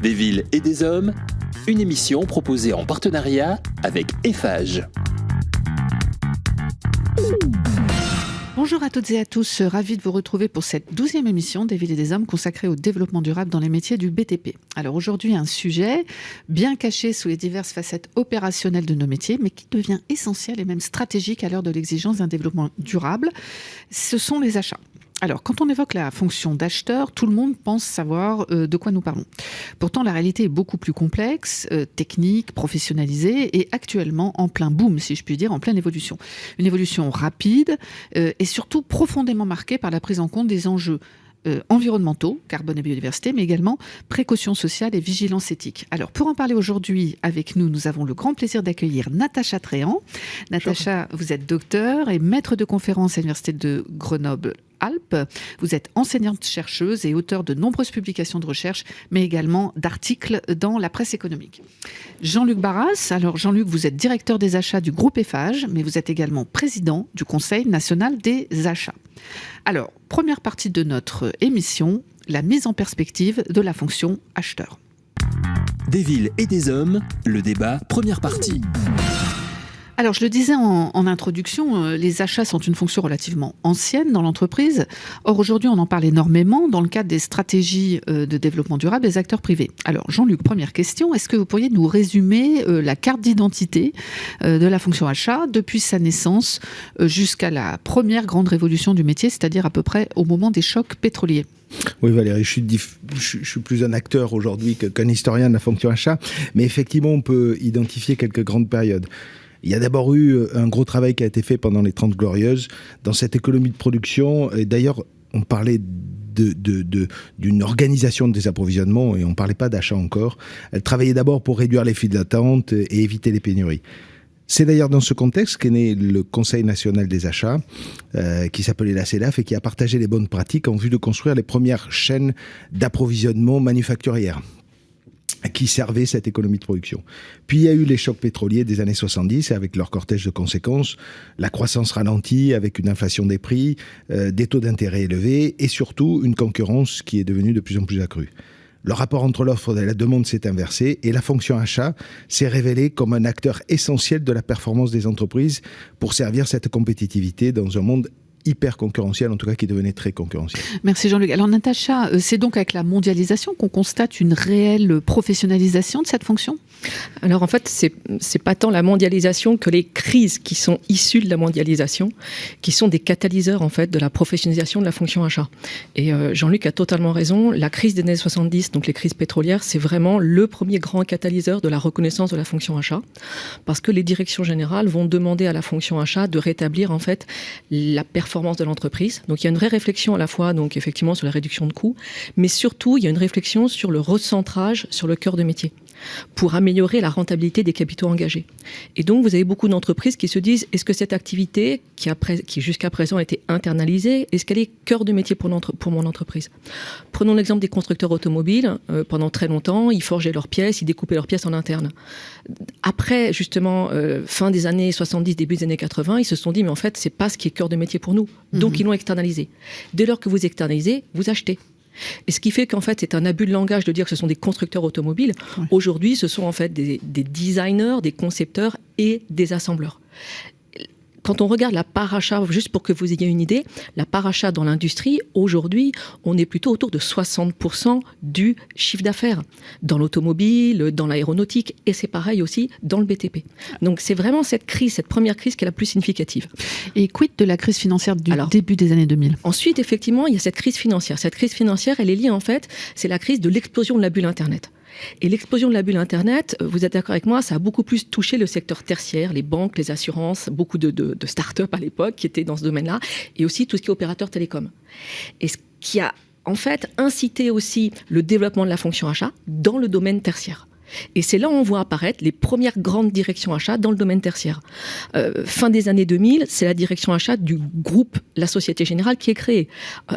Des villes et des hommes, une émission proposée en partenariat avec Eiffage. Bonjour à toutes et à tous, ravi de vous retrouver pour cette 12e émission des villes et des hommes consacrée au développement durable dans les métiers du BTP. Alors aujourd'hui, un sujet bien caché sous les diverses facettes opérationnelles de nos métiers, mais qui devient essentiel et même stratégique à l'heure de l'exigence d'un développement durable, ce sont les achats. Alors, quand on évoque la fonction d'acheteur, tout le monde pense savoir de quoi nous parlons. Pourtant, la réalité est beaucoup plus complexe, technique, professionnalisée et actuellement en plein boom, si je puis dire, en pleine évolution. Une évolution rapide et surtout profondément marquée par la prise en compte des enjeux environnementaux, carbone et biodiversité, mais également précaution sociale et vigilance éthique. Alors, pour en parler aujourd'hui avec nous, nous avons le grand plaisir d'accueillir Natacha Tréant. Natacha, vous êtes docteur et maître de conférences à l'Université de Grenoble-Alpes. Vous êtes enseignante-chercheuse et auteure de nombreuses publications de recherche, mais également d'articles dans la presse économique. Jean-Luc Barras, alors Jean-Luc, vous êtes directeur des achats du groupe Eiffage, mais vous êtes également président du Conseil national des achats. Alors, première partie de notre émission, la mise en perspective de la fonction acheteur. Des villes et des hommes, le débat, première partie. Alors, je le disais en introduction, les achats sont une fonction relativement ancienne dans l'entreprise. Or, aujourd'hui, on en parle énormément dans le cadre des stratégies de développement durable des acteurs privés. Alors, Jean-Luc, première question, est-ce que vous pourriez nous résumer la carte d'identité de la fonction achat depuis sa naissance jusqu'à la première grande révolution du métier, c'est-à-dire à peu près au moment des chocs pétroliers ? Oui Valérie, je suis plus un acteur aujourd'hui qu'un historien de la fonction achat, mais effectivement on peut identifier quelques grandes périodes. Il y a d'abord eu un gros travail qui a été fait pendant les 30 Glorieuses dans cette économie de production, et d'ailleurs on parlait d'une organisation des approvisionnements et on ne parlait pas d'achat encore. Elle travaillait d'abord pour réduire les files d'attente et éviter les pénuries. C'est d'ailleurs dans ce contexte qu'est né le Conseil national des achats, qui s'appelait la CEDAF et qui a partagé les bonnes pratiques en vue de construire les premières chaînes d'approvisionnement manufacturières qui servaient cette économie de production. Puis il y a eu les chocs pétroliers des années 70 avec leur cortège de conséquences, la croissance ralentie avec une inflation des prix, des taux d'intérêt élevés et surtout une concurrence qui est devenue de plus en plus accrue. Le rapport entre l'offre et la demande s'est inversé et la fonction achat s'est révélée comme un acteur essentiel de la performance des entreprises pour servir cette compétitivité dans un monde hyper concurrentiel, en tout cas qui devenait très concurrentiel. Merci Jean-Luc. Alors Natacha, c'est donc avec la mondialisation qu'on constate une réelle professionnalisation de cette fonction ? Alors en fait, c'est pas tant la mondialisation que les crises qui sont issues de la mondialisation, qui sont des catalyseurs en fait de la professionnalisation de la fonction achat. Et Jean-Luc a totalement raison, la crise des années 70, donc les crises pétrolières, c'est vraiment le premier grand catalyseur de la reconnaissance de la fonction achat, parce que les directions générales vont demander à la fonction achat de rétablir en fait la performance de l'entreprise. Donc il y a une vraie réflexion à la fois donc effectivement sur la réduction de coûts, mais surtout il y a une réflexion sur le recentrage sur le cœur de métier pour améliorer la rentabilité des capitaux engagés. Et donc, vous avez beaucoup d'entreprises qui se disent, est-ce que cette activité, qui jusqu'à présent a été internalisée, est-ce qu'elle est cœur de métier pour mon entreprise ? Prenons l'exemple des constructeurs automobiles. Pendant très longtemps, ils forgeaient leurs pièces, ils découpaient leurs pièces en interne. Après, justement, fin des années 70, début des années 80, ils se sont dit, mais en fait, c'est pas ce qui est cœur de métier pour nous. Donc, ils l'ont externalisé. Dès lors que vous externalisez, vous achetez. Et ce qui fait qu'en fait, c'est un abus de langage de dire que ce sont des constructeurs automobiles. Ouais. Aujourd'hui, ce sont en fait des designers, des concepteurs et des assembleurs. Quand on regarde la part achat, juste pour que vous ayez une idée, la part achat dans l'industrie, aujourd'hui, on est plutôt autour de 60% du chiffre d'affaires. Dans l'automobile, dans l'aéronautique, et c'est pareil aussi dans le BTP. Donc c'est vraiment cette première crise qui est la plus significative. Et quid de la crise financière du début des années 2000 ? Ensuite, effectivement, il y a cette crise financière. Cette crise financière, elle est liée en fait, c'est la crise de l'explosion de la bulle Internet. Et l'explosion de la bulle Internet, vous êtes d'accord avec moi, ça a beaucoup plus touché le secteur tertiaire, les banques, les assurances, beaucoup de start-up à l'époque qui étaient dans ce domaine-là, et aussi tout ce qui est opérateur télécom. Et ce qui a en fait incité aussi le développement de la fonction achat dans le domaine tertiaire. Et c'est là où on voit apparaître les premières grandes directions achats dans le domaine tertiaire. Fin des années 2000, c'est la direction achat du groupe La Société Générale qui est créée.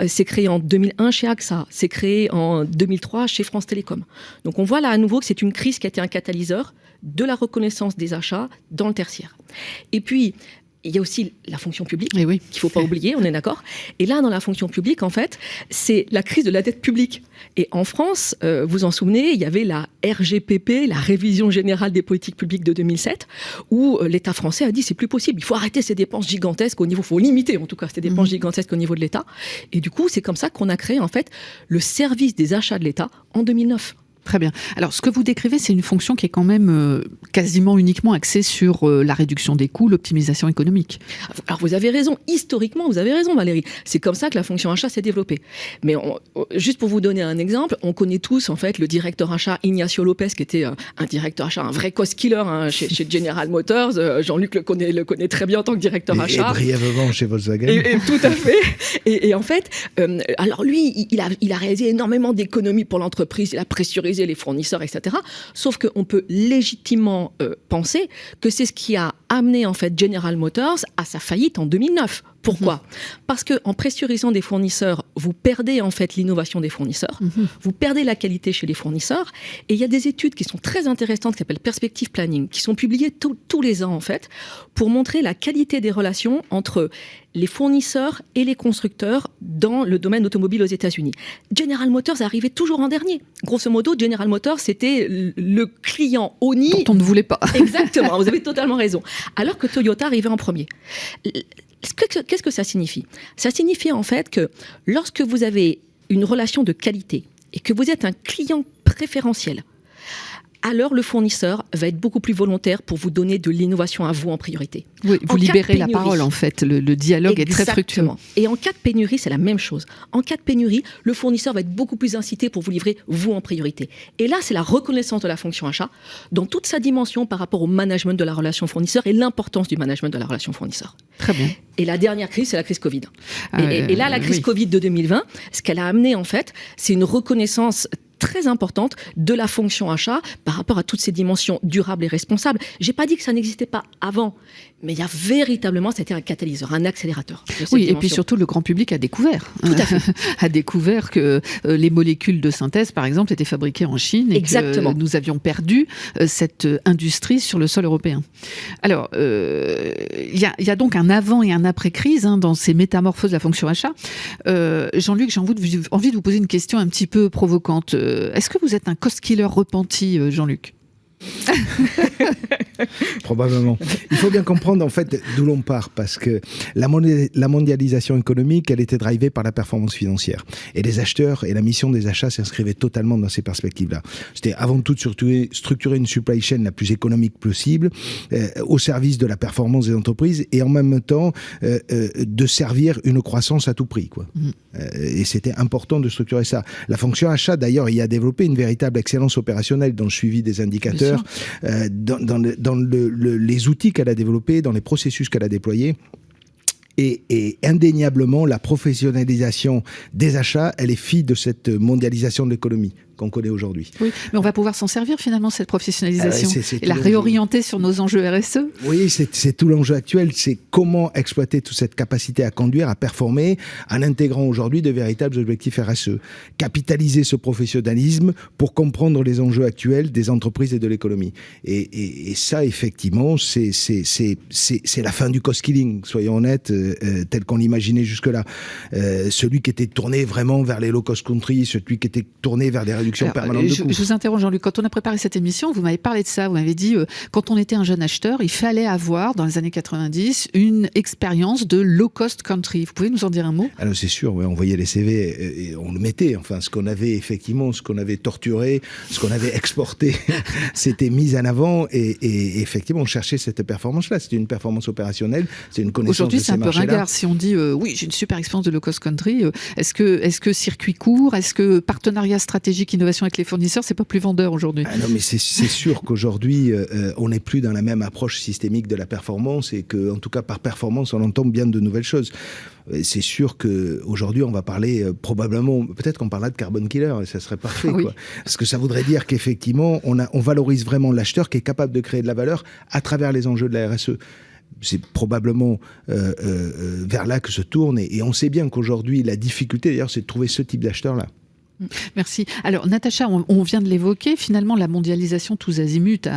C'est créé en 2001 chez AXA, c'est créé en 2003 chez France Télécom. Donc on voit là à nouveau que c'est une crise qui a été un catalyseur de la reconnaissance des achats dans le tertiaire. Et puis, il y a aussi la fonction publique, Et oui. qu'il ne faut pas oublier, on est d'accord. Et là, dans la fonction publique, en fait, c'est la crise de la dette publique. Et en France, vous en souvenez, il y avait la RGPP, la Révision Générale des Politiques Publiques de 2007, où l'État français a dit c'est plus possible, il faut arrêter ces dépenses gigantesques au niveau, il faut limiter en tout cas ces dépenses gigantesques au niveau de l'État. Et du coup, c'est comme ça qu'on a créé en fait le service des achats de l'État en 2009. Très bien. Alors, ce que vous décrivez, c'est une fonction qui est quand même quasiment uniquement axée sur la réduction des coûts, l'optimisation économique. Alors, vous avez raison. Historiquement, vous avez raison, Valérie. C'est comme ça que la fonction achat s'est développée. Mais juste pour vous donner un exemple, on connaît tous, en fait, le directeur achat Ignacio Lopez, qui était un directeur achat, un vrai cost killer chez General Motors. Jean-Luc le connaît très bien en tant que directeur achat. Et brièvement chez Volkswagen. Et tout à fait. Et en fait, alors lui, il a réalisé énormément d'économies pour l'entreprise. Il a pressurisé les fournisseurs, etc. Sauf qu'on peut légitimement penser que c'est ce qui a amené en fait General Motors à sa faillite en 2009. Pourquoi ? Parce qu'en pressurisant des fournisseurs, vous perdez en fait l'innovation des fournisseurs, vous perdez la qualité chez les fournisseurs, et il y a des études qui sont très intéressantes qui s'appellent Perspective Planning, qui sont publiées tous les ans en fait, pour montrer la qualité des relations entre les fournisseurs et les constructeurs dans le domaine automobile aux États-Unis. General Motors arrivait toujours en dernier. Grosso modo, General Motors, c'était le client ONI. Dont on ne voulait pas. Exactement, vous avez totalement raison. Alors que Toyota arrivait en premier. Qu'est-ce que ça signifie ? Ça signifie en fait que lorsque vous avez une relation de qualité et que vous êtes un client préférentiel, alors le fournisseur va être beaucoup plus volontaire pour vous donner de l'innovation à vous en priorité. Oui, vous libérez la parole en fait, le dialogue est très fructueux. Et en cas de pénurie, c'est la même chose. En cas de pénurie, le fournisseur va être beaucoup plus incité pour vous livrer vous en priorité. Et là, c'est la reconnaissance de la fonction achat dans toute sa dimension par rapport au management de la relation fournisseur et l'importance du management de la relation fournisseur. Très bien. Et la dernière crise, c'est la crise Covid. Et là, la crise Covid de 2020, ce qu'elle a amené en fait, c'est une reconnaissance très importante de la fonction achat par rapport à toutes ces dimensions durables et responsables. J'ai pas dit que ça n'existait pas avant, mais il y a véritablement, c'était un catalyseur, un accélérateur. Oui, et puis surtout, le grand public a découvert. Tout à fait. A découvert que les molécules de synthèse, par exemple, étaient fabriquées en Chine et Exactement. que nous avions perdu cette industrie sur le sol européen. Alors, il y a donc un avant et un après-crise dans ces métamorphoses de la fonction achat. Jean-Luc, j'ai envie de vous poser une question un petit peu provocante. Est-ce que vous êtes un cost killer repenti, Jean-Luc ? Probablement. Il faut bien comprendre en fait d'où l'on part, parce que la mondialisation économique, elle était drivée par la performance financière. Et les acheteurs et la mission des achats s'inscrivaient totalement dans ces perspectives-là. C'était avant tout de structurer une supply chain la plus économique possible, au service de la performance des entreprises, et en même temps de servir une croissance à tout prix, quoi. Et c'était important de structurer ça. La fonction achat, d'ailleurs, y a développé une véritable excellence opérationnelle dans le suivi des indicateurs, dans les outils qu'elle a développés, dans les processus qu'elle a déployés. Et indéniablement, la professionnalisation des achats, elle est fille de cette mondialisation de l'économie qu'on connaît aujourd'hui. Oui, mais on va pouvoir s'en servir finalement, cette professionnalisation, c'est et la réorienter sur nos enjeux RSE. Oui, c'est tout l'enjeu actuel, c'est comment exploiter toute cette capacité à conduire, à performer, en intégrant aujourd'hui de véritables objectifs RSE. Capitaliser ce professionnalisme pour comprendre les enjeux actuels des entreprises et de l'économie. Et ça, effectivement, c'est la fin du cost killing, soyons honnêtes, tel qu'on l'imaginait jusque-là. Celui qui était tourné vraiment vers les low-cost country, celui qui était tourné vers des réductions permanentes de coûts. Je vous interromps, Jean-Luc. Quand on a préparé cette émission, vous m'avez parlé de ça. Vous m'avez dit, quand on était un jeune acheteur, il fallait avoir, dans les années 90, une expérience de low-cost country. Vous pouvez nous en dire un mot ? Alors c'est sûr, ouais, on voyait les CV et on le mettait. Enfin, ce qu'on avait effectivement, ce qu'on avait torturé, ce qu'on avait exporté, c'était mis en avant et effectivement, on cherchait cette performance-là. C'était une performance opérationnelle, c'est une connaissance de ces marchés-là. Aujourd'hui, c'est un peu ringard. Si on dit, oui, j'ai une super expérience de low-cost country, est-ce que circuit court, est-ce que partenariat stratégique, innovation avec les fournisseurs, c'est pas plus vendeur aujourd'hui ? Non, mais c'est sûr qu'aujourd'hui, on n'est plus dans la même approche systémique de la performance et que, en tout cas, par performance, on entend bien de nouvelles choses. C'est sûr qu'aujourd'hui, on va parler probablement, peut-être qu'on parlera de carbon killer, et ça serait parfait, oui. quoi. Parce que ça voudrait dire qu'effectivement, on valorise vraiment l'acheteur qui est capable de créer de la valeur à travers les enjeux de la RSE. C'est probablement vers là que se tourne, et on sait bien qu'aujourd'hui, la difficulté, d'ailleurs, c'est de trouver ce type d'acheteur-là. Merci. Alors, Natacha, on vient de l'évoquer. Finalement, la mondialisation tous azimuts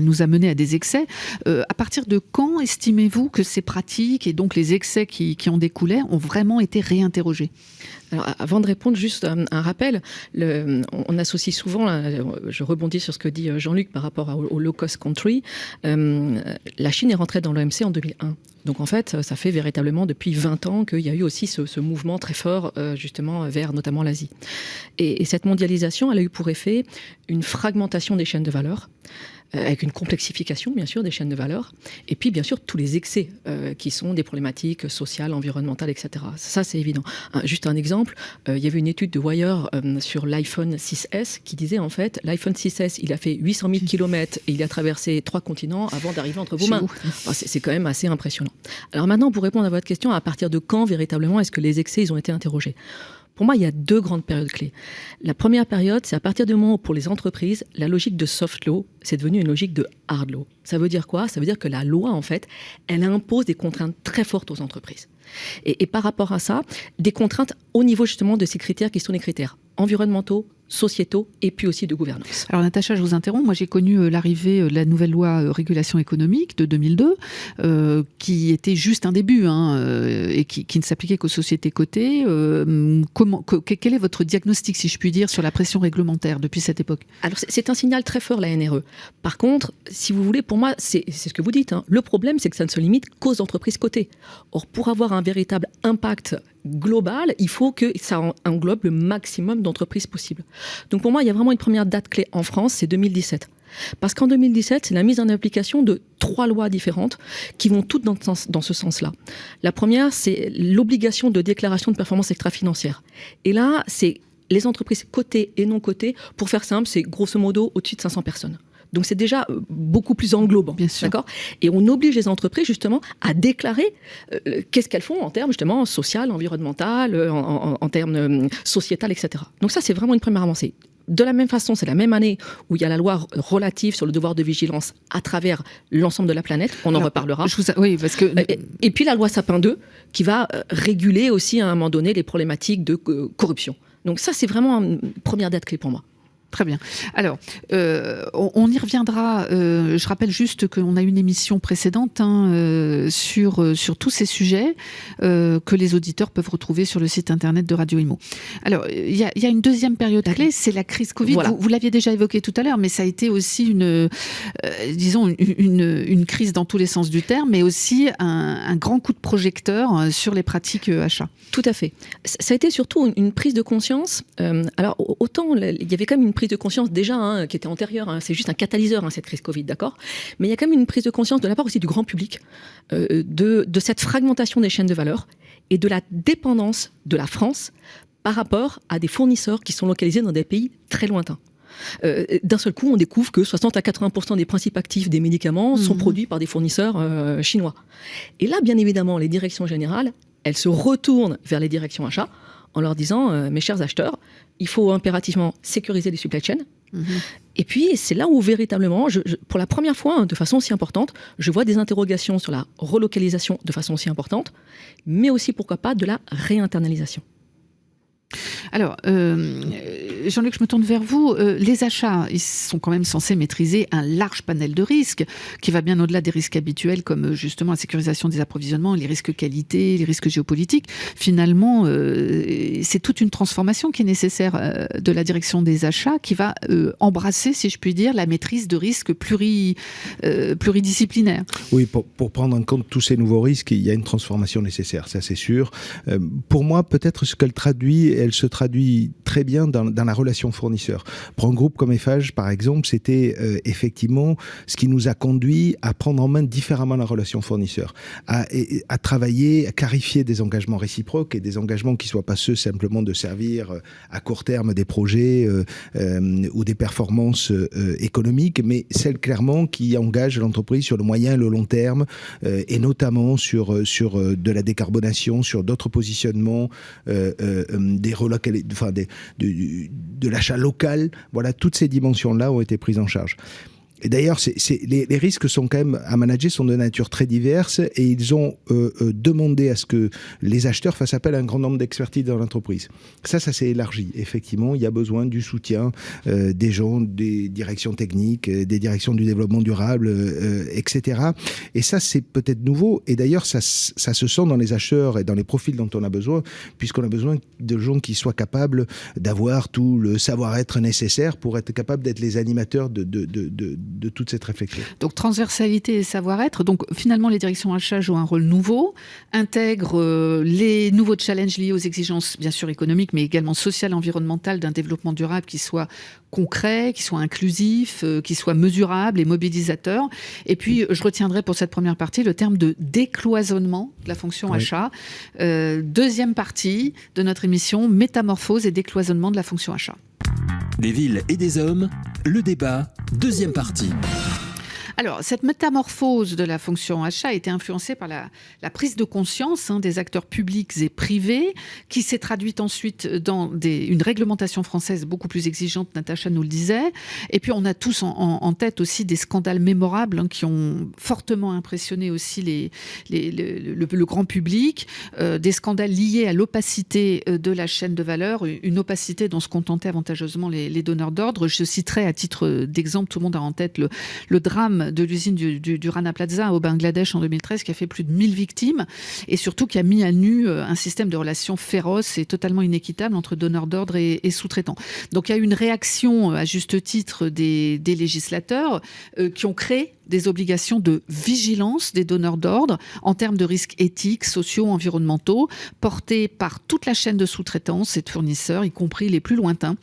nous a mené à des excès. À partir de quand estimez-vous que ces pratiques et donc les excès qui en découlaient ont vraiment été réinterrogés ? Alors, avant de répondre, juste un rappel. On associe souvent, je rebondis sur ce que dit Jean-Luc par rapport au low-cost country. La Chine est rentrée dans l'OMC en 2001. Donc en fait, ça fait véritablement depuis 20 ans qu'il y a eu aussi ce mouvement très fort justement vers notamment l'Asie. Et cette mondialisation, elle a eu pour effet une fragmentation des chaînes de valeur, avec une complexification bien sûr des chaînes de valeur, et puis bien sûr tous les excès qui sont des problématiques sociales, environnementales, etc. Ça c'est évident. Juste un exemple, il y avait une étude de Wire sur l'iPhone 6S qui disait en fait l'iPhone 6S il a fait 800 000 km et il a traversé 3 continents avant d'arriver entre vos mains. Enfin, c'est quand même assez impressionnant. Alors maintenant, pour répondre à votre question, à partir de quand véritablement est-ce que les excès ils ont été interrogés ? Pour moi, il y a 2 grandes périodes clés. La première période, c'est à partir du moment où, pour les entreprises, la logique de soft law, c'est devenu une logique de hard law. Ça veut dire quoi ? Ça veut dire que la loi, en fait, elle impose des contraintes très fortes aux entreprises. Et par rapport à ça, des contraintes au niveau justement de ces critères qui sont les critères environnementaux, sociétaux et puis aussi de gouvernance. Alors Natacha, je vous interromps. Moi, j'ai connu l'arrivée de la nouvelle loi régulation économique de 2002, qui était juste un début et qui ne s'appliquait qu'aux sociétés cotées. Quel est votre diagnostic, si je puis dire, sur la pression réglementaire depuis cette époque ? Alors, c'est un signal très fort, la NRE. Par contre, si vous voulez, pour moi, c'est ce que vous dites. Le problème, c'est que ça ne se limite qu'aux entreprises cotées. Or, pour avoir un véritable impact global, il faut que ça englobe le maximum d'entreprises possibles. Donc pour moi, il y a vraiment une première date clé en France, c'est 2017. Parce qu'en 2017, c'est la mise en application de 3 lois différentes qui vont toutes dans ce sens-là. La première, c'est l'obligation de déclaration de performance extra-financière. Et là, c'est les entreprises cotées et non cotées. Pour faire simple, c'est grosso modo au-dessus de 500 personnes. Donc c'est déjà beaucoup plus englobant, bien sûr. D'accord ? Et on oblige les entreprises justement à déclarer qu'est-ce qu'elles font en termes justement social, environnemental, en termes sociétal, etc. Donc ça c'est vraiment une première avancée. De la même façon, c'est la même année où il y a la loi relative sur le devoir de vigilance à travers l'ensemble de la planète. On en reparlera. Oui, parce que... Et puis la loi Sapin 2 qui va réguler aussi à un moment donné les problématiques de corruption. Donc ça c'est vraiment une première date clé pour moi. Très bien. Alors, on y reviendra. Je rappelle juste qu'on a une émission précédente sur tous ces sujets que les auditeurs peuvent retrouver sur le site internet de Radio Imo. Alors, il y a une deuxième période clé, c'est la crise Covid. Voilà. Vous l'aviez déjà évoqué tout à l'heure, mais ça a été aussi une crise dans tous les sens du terme, mais aussi un grand coup de projecteur sur les pratiques achats. Tout à fait. Ça a été surtout une prise de conscience. Alors, autant il y avait quand même une prise de conscience déjà qui était antérieure. C'est juste un catalyseur, cette crise Covid, d'accord ? Mais il y a quand même une prise de conscience de la part aussi du grand public de cette fragmentation des chaînes de valeur et de la dépendance de la France par rapport à des fournisseurs qui sont localisés dans des pays très lointains. D'un seul coup, on découvre que 60 à 80% des principes actifs des médicaments sont produits par des fournisseurs chinois. Et là, bien évidemment, les directions générales, elles se retournent vers les directions achats en leur disant, mes chers acheteurs, il faut impérativement sécuriser les supply chains. Et puis, c'est là où véritablement, pour la première fois, de façon aussi importante, je vois des interrogations sur la relocalisation de façon aussi importante, mais aussi, pourquoi pas, de la réinternalisation. Alors, Jean-Luc, je me tourne vers vous. Les achats, ils sont quand même censés maîtriser un large panel de risques qui va bien au-delà des risques habituels comme justement la sécurisation des approvisionnements, les risques qualité, les risques géopolitiques. Finalement, c'est toute une transformation qui est nécessaire de la direction des achats qui va embrasser, si je puis dire, la maîtrise de risques pluridisciplinaires. Oui, pour prendre en compte tous ces nouveaux risques, il y a une transformation nécessaire, ça c'est sûr. Pour moi, peut-être ce qu'elle se traduit très bien dans la relation fournisseur. Pour un groupe comme Eiffage, par exemple, c'était effectivement ce qui nous a conduit à prendre en main différemment la relation fournisseur, à travailler, à clarifier des engagements réciproques et des engagements qui ne soient pas ceux simplement de servir à court terme des projets ou des performances économiques, mais celles clairement qui engagent l'entreprise sur le moyen et le long terme et notamment sur de la décarbonation, sur d'autres positionnements, de l'achat local. Voilà, toutes ces dimensions-là ont été prises en charge. Et d'ailleurs, les risques sont quand même à manager, sont de nature très diverse, et ils ont demandé à ce que les acheteurs fassent appel à un grand nombre d'expertises dans l'entreprise. Ça s'est élargi. Effectivement, il y a besoin du soutien des gens, des directions techniques, des directions du développement durable, etc. Et ça, c'est peut-être nouveau. Et d'ailleurs, ça se sent dans les acheteurs et dans les profils dont on a besoin, puisqu'on a besoin de gens qui soient capables d'avoir tout le savoir-être nécessaire pour être capables d'être les animateurs de toute cette réflexion. Donc transversalité et savoir-être. Donc finalement, les directions achats jouent un rôle nouveau, intègrent les nouveaux challenges liés aux exigences, bien sûr économiques, mais également sociales, environnementales, d'un développement durable qui soit concret, qui soit inclusif, qui soit mesurable et mobilisateur. Et puis, je retiendrai pour cette première partie le terme de décloisonnement de la fonction achat. Deuxième partie de notre émission, métamorphose et décloisonnement de la fonction achat. Des villes et des hommes, le débat, deuxième partie. Alors, cette métamorphose de la fonction achat a été influencée par la prise de conscience des acteurs publics et privés, qui s'est traduite ensuite dans une réglementation française beaucoup plus exigeante, Natacha nous le disait. Et puis, on a tous en tête aussi des scandales mémorables qui ont fortement impressionné aussi le grand public, des scandales liés à l'opacité de la chaîne de valeur, une opacité dont se contentaient avantageusement les donneurs d'ordre. Je citerai à titre d'exemple, tout le monde a en tête le drame de l'usine du Rana Plaza au Bangladesh en 2013 qui a fait plus de 1000 victimes et surtout qui a mis à nu un système de relations féroces et totalement inéquitable entre donneurs d'ordre et sous-traitants. Donc il y a eu une réaction à juste titre des législateurs qui ont créé des obligations de vigilance des donneurs d'ordre en termes de risques éthiques, sociaux, environnementaux, portés par toute la chaîne de sous-traitance et de fournisseurs, y compris les plus lointains.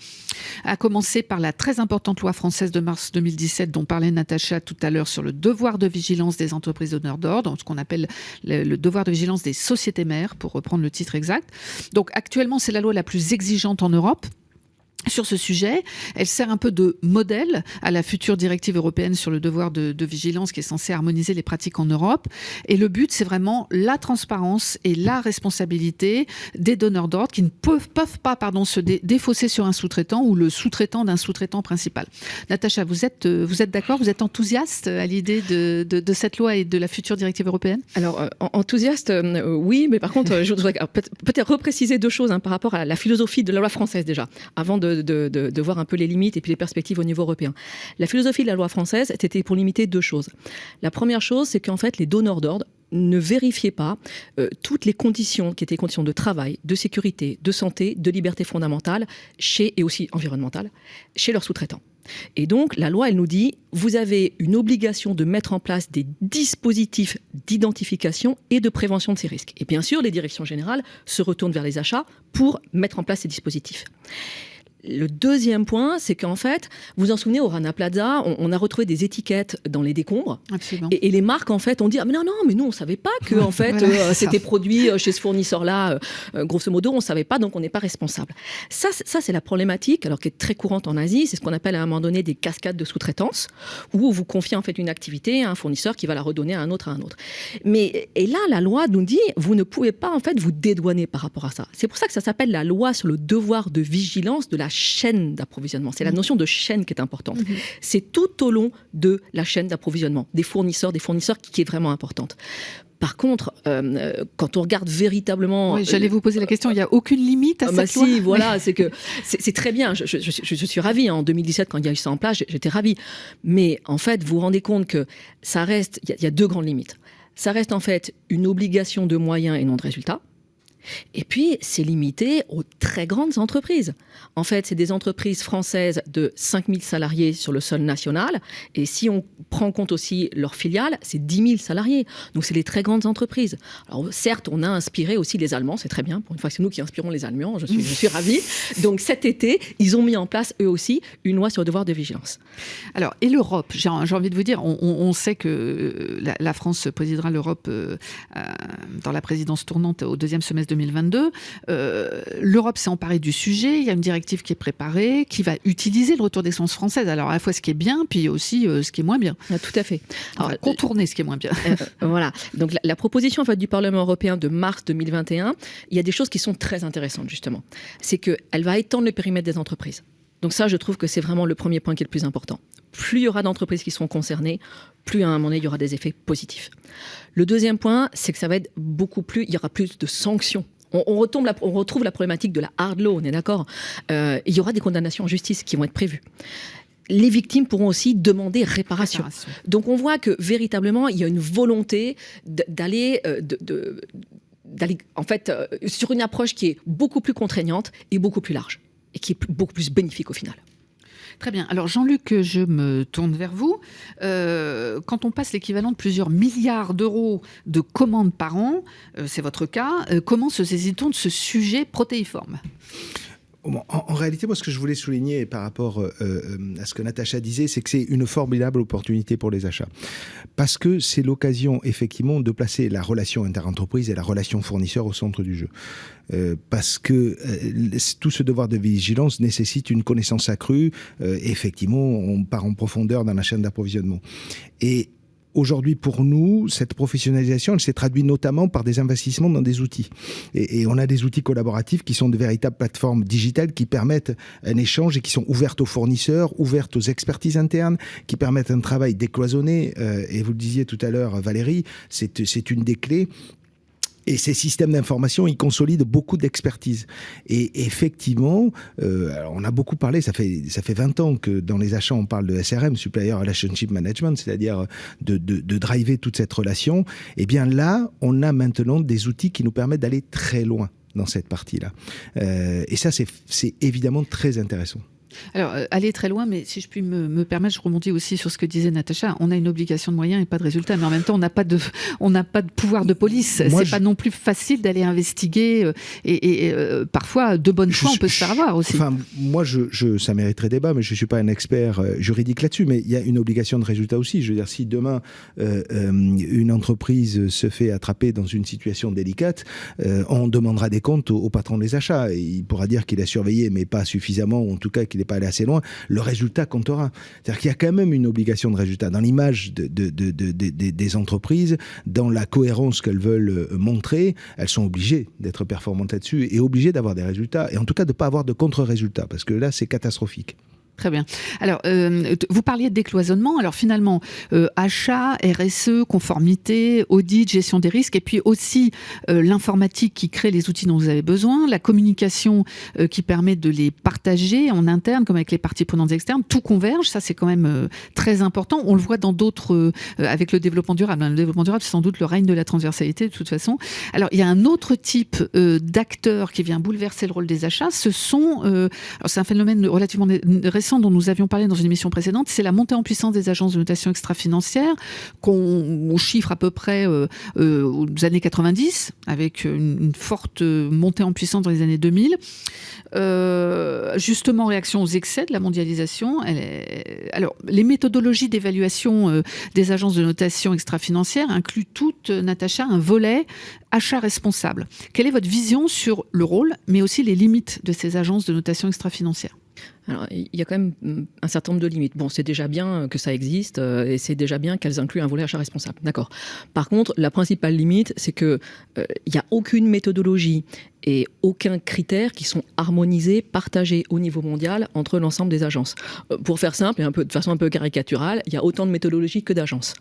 À commencer par la très importante loi française de mars 2017 dont parlait Natacha tout à l'heure sur le devoir de vigilance des entreprises donneurs d'ordre, ce qu'on appelle le devoir de vigilance des sociétés mères, pour reprendre le titre exact. Donc actuellement, c'est la loi la plus exigeante en Europe. Sur ce sujet, elle sert un peu de modèle à la future directive européenne sur le devoir de vigilance qui est censée harmoniser les pratiques en Europe. Et le but, c'est vraiment la transparence et la responsabilité des donneurs d'ordre qui ne peuvent pas se défausser sur un sous-traitant ou le sous-traitant d'un sous-traitant principal. Natacha, vous êtes d'accord? Vous êtes enthousiaste à l'idée de cette loi et de la future directive européenne? Alors, enthousiaste, oui, mais par contre, je voudrais peut-être repréciser deux choses par rapport à la philosophie de la loi française déjà, avant de voir un peu les limites et puis les perspectives au niveau européen. La philosophie de la loi française, c'était pour limiter deux choses. La première chose, c'est qu'en fait, les donneurs d'ordre ne vérifiaient pas toutes les conditions qui étaient les conditions de travail, de sécurité, de santé, de liberté fondamentale et aussi environnementale chez leurs sous-traitants. Et donc, la loi, elle nous dit, vous avez une obligation de mettre en place des dispositifs d'identification et de prévention de ces risques. Et bien sûr, les directions générales se retournent vers les achats pour mettre en place ces dispositifs. Le deuxième point, c'est qu'en fait, vous vous en souvenez, au Rana Plaza, on a retrouvé des étiquettes dans les décombres. Absolument. Et les marques, en fait, ont dit « Ah, mais non, mais nous, on ne savait pas que en fait, voilà, c'était produit chez ce fournisseur-là. Grosso modo, on ne savait pas, donc on n'est pas responsable. » Ça, c'est la problématique, alors qui est très courante en Asie. C'est ce qu'on appelle à un moment donné des cascades de sous-traitance, où vous confiez en fait une activité à un fournisseur qui va la redonner à un autre. Et là, la loi nous dit « Vous ne pouvez pas, en fait, vous dédouaner par rapport à ça. » C'est pour ça que ça s'appelle la loi sur le devoir de vigilance de la chaîne d'approvisionnement. C'est la notion de chaîne qui est importante. C'est tout au long de la chaîne d'approvisionnement, des fournisseurs qui est vraiment importante. Par contre, quand on regarde véritablement... Oui, j'allais vous poser la question, il n'y a aucune limite à cette loi? Si, voilà, c'est très bien. Je suis ravie. En 2017, quand il y a eu ça en place, j'étais ravie. Mais en fait, vous vous rendez compte que ça reste... Il y a deux grandes limites. Ça reste en fait une obligation de moyens et non de résultats. Et puis, c'est limité aux très grandes entreprises. En fait, c'est des entreprises françaises de 5000 salariés sur le sol national. Et si on prend en compte aussi leurs filiales, c'est 10 000 salariés. Donc, c'est les très grandes entreprises. Alors, certes, on a inspiré aussi les Allemands, c'est très bien. Pour une fois, c'est nous qui inspirons les Allemands. Je suis ravie. Donc, cet été, ils ont mis en place, eux aussi, une loi sur le devoir de vigilance. Alors, et l'Europe? J'ai envie de vous dire, on sait que la France présidera l'Europe dans la présidence tournante au deuxième semestre 2022. L'Europe s'est emparée du sujet. Il y a une directive qui est préparée, qui va utiliser le retour d'expérience française. Alors, à la fois ce qui est bien, puis aussi ce qui est moins bien. Ah, tout à fait. Alors, contourner ce qui est moins bien. Voilà. Donc, la proposition en fait, du Parlement européen de mars 2021, il y a des choses qui sont très intéressantes, justement. C'est qu'elle va étendre le périmètre des entreprises. Donc ça, je trouve que c'est vraiment le premier point qui est le plus important. Plus il y aura d'entreprises qui seront concernées, plus à un moment donné, il y aura des effets positifs. Le deuxième point, c'est que ça va être il y aura plus de sanctions. On retrouve la problématique de la hard law, on est d'accord. Il y aura des condamnations en justice qui vont être prévues. Les victimes pourront aussi demander réparation. Donc on voit que véritablement, il y a une volonté d'aller en fait sur une approche qui est beaucoup plus contraignante et beaucoup plus large et qui est beaucoup plus bénéfique au final. Très bien. Alors Jean-Luc, je me tourne vers vous. Quand on passe l'équivalent de plusieurs milliards d'euros de commandes par an, c'est votre cas, comment se saisit-on de ce sujet protéiforme ? En réalité, moi, ce que je voulais souligner par rapport à ce que Natacha disait, c'est que c'est une formidable opportunité pour les achats. Parce que c'est l'occasion, effectivement, de placer la relation interentreprise et la relation fournisseur au centre du jeu. Parce que tout ce devoir de vigilance nécessite une connaissance accrue. Effectivement, on part en profondeur dans la chaîne d'approvisionnement. Et aujourd'hui, pour nous, cette professionnalisation, elle s'est traduite notamment par des investissements dans des outils. Et on a des outils collaboratifs qui sont de véritables plateformes digitales qui permettent un échange et qui sont ouvertes aux fournisseurs, ouvertes aux expertises internes, qui permettent un travail décloisonné. Et vous le disiez tout à l'heure, Valérie, c'est une des clés. Et ces systèmes d'information, ils consolident beaucoup d'expertise. Et effectivement, alors on a beaucoup parlé, ça fait 20 ans que dans les achats, on parle de SRM, Supplier Relationship Management, c'est-à-dire de driver toute cette relation. Et bien là, on a maintenant des outils qui nous permettent d'aller très loin dans cette partie-là. Et ça, c'est évidemment très intéressant. Alors, aller très loin, mais si je puis me permettre, je rebondis aussi sur ce que disait Natacha. On a une obligation de moyens et pas de résultats, mais en même temps, on n'a pas de pouvoir de police. C'est pas non plus facile d'aller investiguer et parfois, de bonne foi, on peut se faire avoir aussi. Enfin, moi, ça mériterait débat, mais je suis pas un expert juridique là-dessus. Mais il y a une obligation de résultat aussi. Je veux dire, si demain une entreprise se fait attraper dans une situation délicate, on demandera des comptes au patron des achats. Et il pourra dire qu'il a surveillé, mais pas suffisamment, ou en tout cas qu'il n'est pas allé assez loin. Le résultat comptera. C'est-à-dire qu'il y a quand même une obligation de résultat dans l'image des entreprises, dans la cohérence qu'elles veulent montrer. Elles sont obligées d'être performantes là-dessus et obligées d'avoir des résultats, et en tout cas de ne pas avoir de contre-résultats, parce que là, c'est catastrophique. Très bien. Alors, vous parliez de décloisonnement. Alors finalement, achat, RSE, conformité, audit, gestion des risques, et puis aussi l'informatique qui crée les outils dont vous avez besoin, la communication qui permet de les partager en interne, comme avec les parties prenantes externes. Tout converge, ça c'est quand même très important. On le voit dans d'autres, avec le développement durable. Le développement durable, c'est sans doute le règne de la transversalité de toute façon. Alors, il y a un autre type d'acteurs qui vient bouleverser le rôle des achats. Ce sont, alors c'est un phénomène relativement récent dont nous avions parlé dans une émission précédente, c'est la montée en puissance des agences de notation extra-financière qu'on chiffre à peu près aux années 90, avec une forte montée en puissance dans les années 2000. Justement, en réaction aux excès de la mondialisation, alors, les méthodologies d'évaluation des agences de notation extra-financière incluent toutes, Natacha, un volet achat responsable. Quelle est votre vision sur le rôle, mais aussi les limites de ces agences de notation extra-financière ? Alors, il y a quand même un certain nombre de limites. Bon, c'est déjà bien que ça existe et c'est déjà bien qu'elles incluent un volet achat responsable. D'accord. Par contre, la principale limite, c'est que il n'y a aucune méthodologie et aucun critère qui sont harmonisés, partagés au niveau mondial entre l'ensemble des agences. Pour faire simple et de façon un peu caricaturale, il y a autant de méthodologies que d'agences.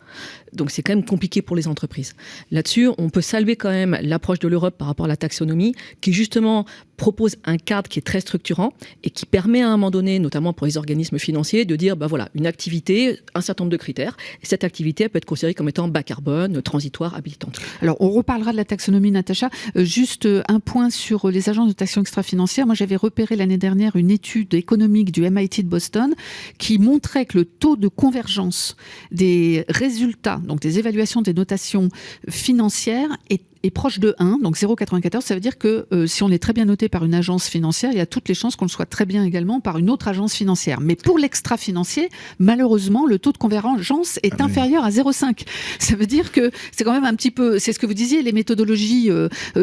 Donc c'est quand même compliqué pour les entreprises. Là-dessus, on peut saluer quand même l'approche de l'Europe par rapport à la taxonomie, qui justement propose un cadre qui est très structurant et qui permet à un moment donné, notamment pour les organismes financiers, de dire, voilà, une activité, un certain nombre de critères, et cette activité elle peut être considérée comme étant bas carbone, transitoire, habilitante. Alors, on reparlera de la taxonomie, Natacha. Juste un point sur les agences de notation extra-financière. Moi, j'avais repéré l'année dernière une étude économique du MIT de Boston qui montrait que le taux de convergence des résultats, donc des évaluations des notations financières, est proche de 1, donc 0,94. Ça veut dire que si on est très bien noté par une agence financière, il y a toutes les chances qu'on le soit très bien également par une autre agence financière. Mais pour l'extra-financier, malheureusement, le taux de convergence est inférieur à 0,5. Ça veut dire que c'est quand même un petit peu, c'est ce que vous disiez, les méthodologies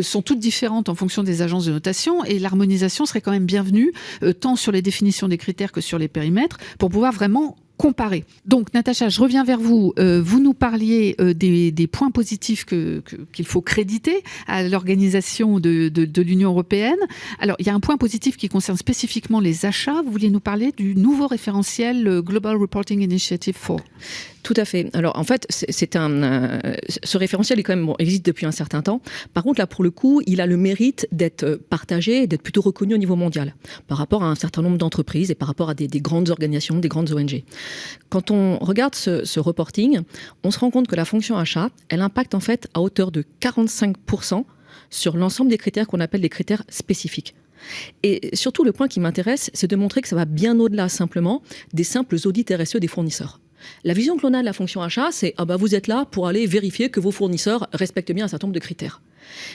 sont toutes différentes en fonction des agences de notation et l'harmonisation serait quand même bienvenue, tant sur les définitions des critères que sur les périmètres, pour pouvoir vraiment comparer. Donc, Natacha, je reviens vers vous. Vous nous parliez des points positifs qu'il faut créditer à l'organisation de l'Union européenne. Alors, il y a un point positif qui concerne spécifiquement les achats. Vous vouliez nous parler du nouveau référentiel Global Reporting Initiative 4. Tout à fait. Alors, en fait, ce référentiel existe depuis un certain temps. Par contre, là, pour le coup, il a le mérite d'être partagé, d'être plutôt reconnu au niveau mondial, par rapport à un certain nombre d'entreprises et par rapport à des grandes organisations, des grandes ONG. Quand on regarde ce reporting, on se rend compte que la fonction achat, elle impacte en fait à hauteur de 45% sur l'ensemble des critères qu'on appelle les critères spécifiques. Et surtout, le point qui m'intéresse, c'est de montrer que ça va bien au-delà simplement des simples audits RSE des fournisseurs. La vision que l'on a de la fonction achat, c'est vous êtes là pour aller vérifier que vos fournisseurs respectent bien un certain nombre de critères.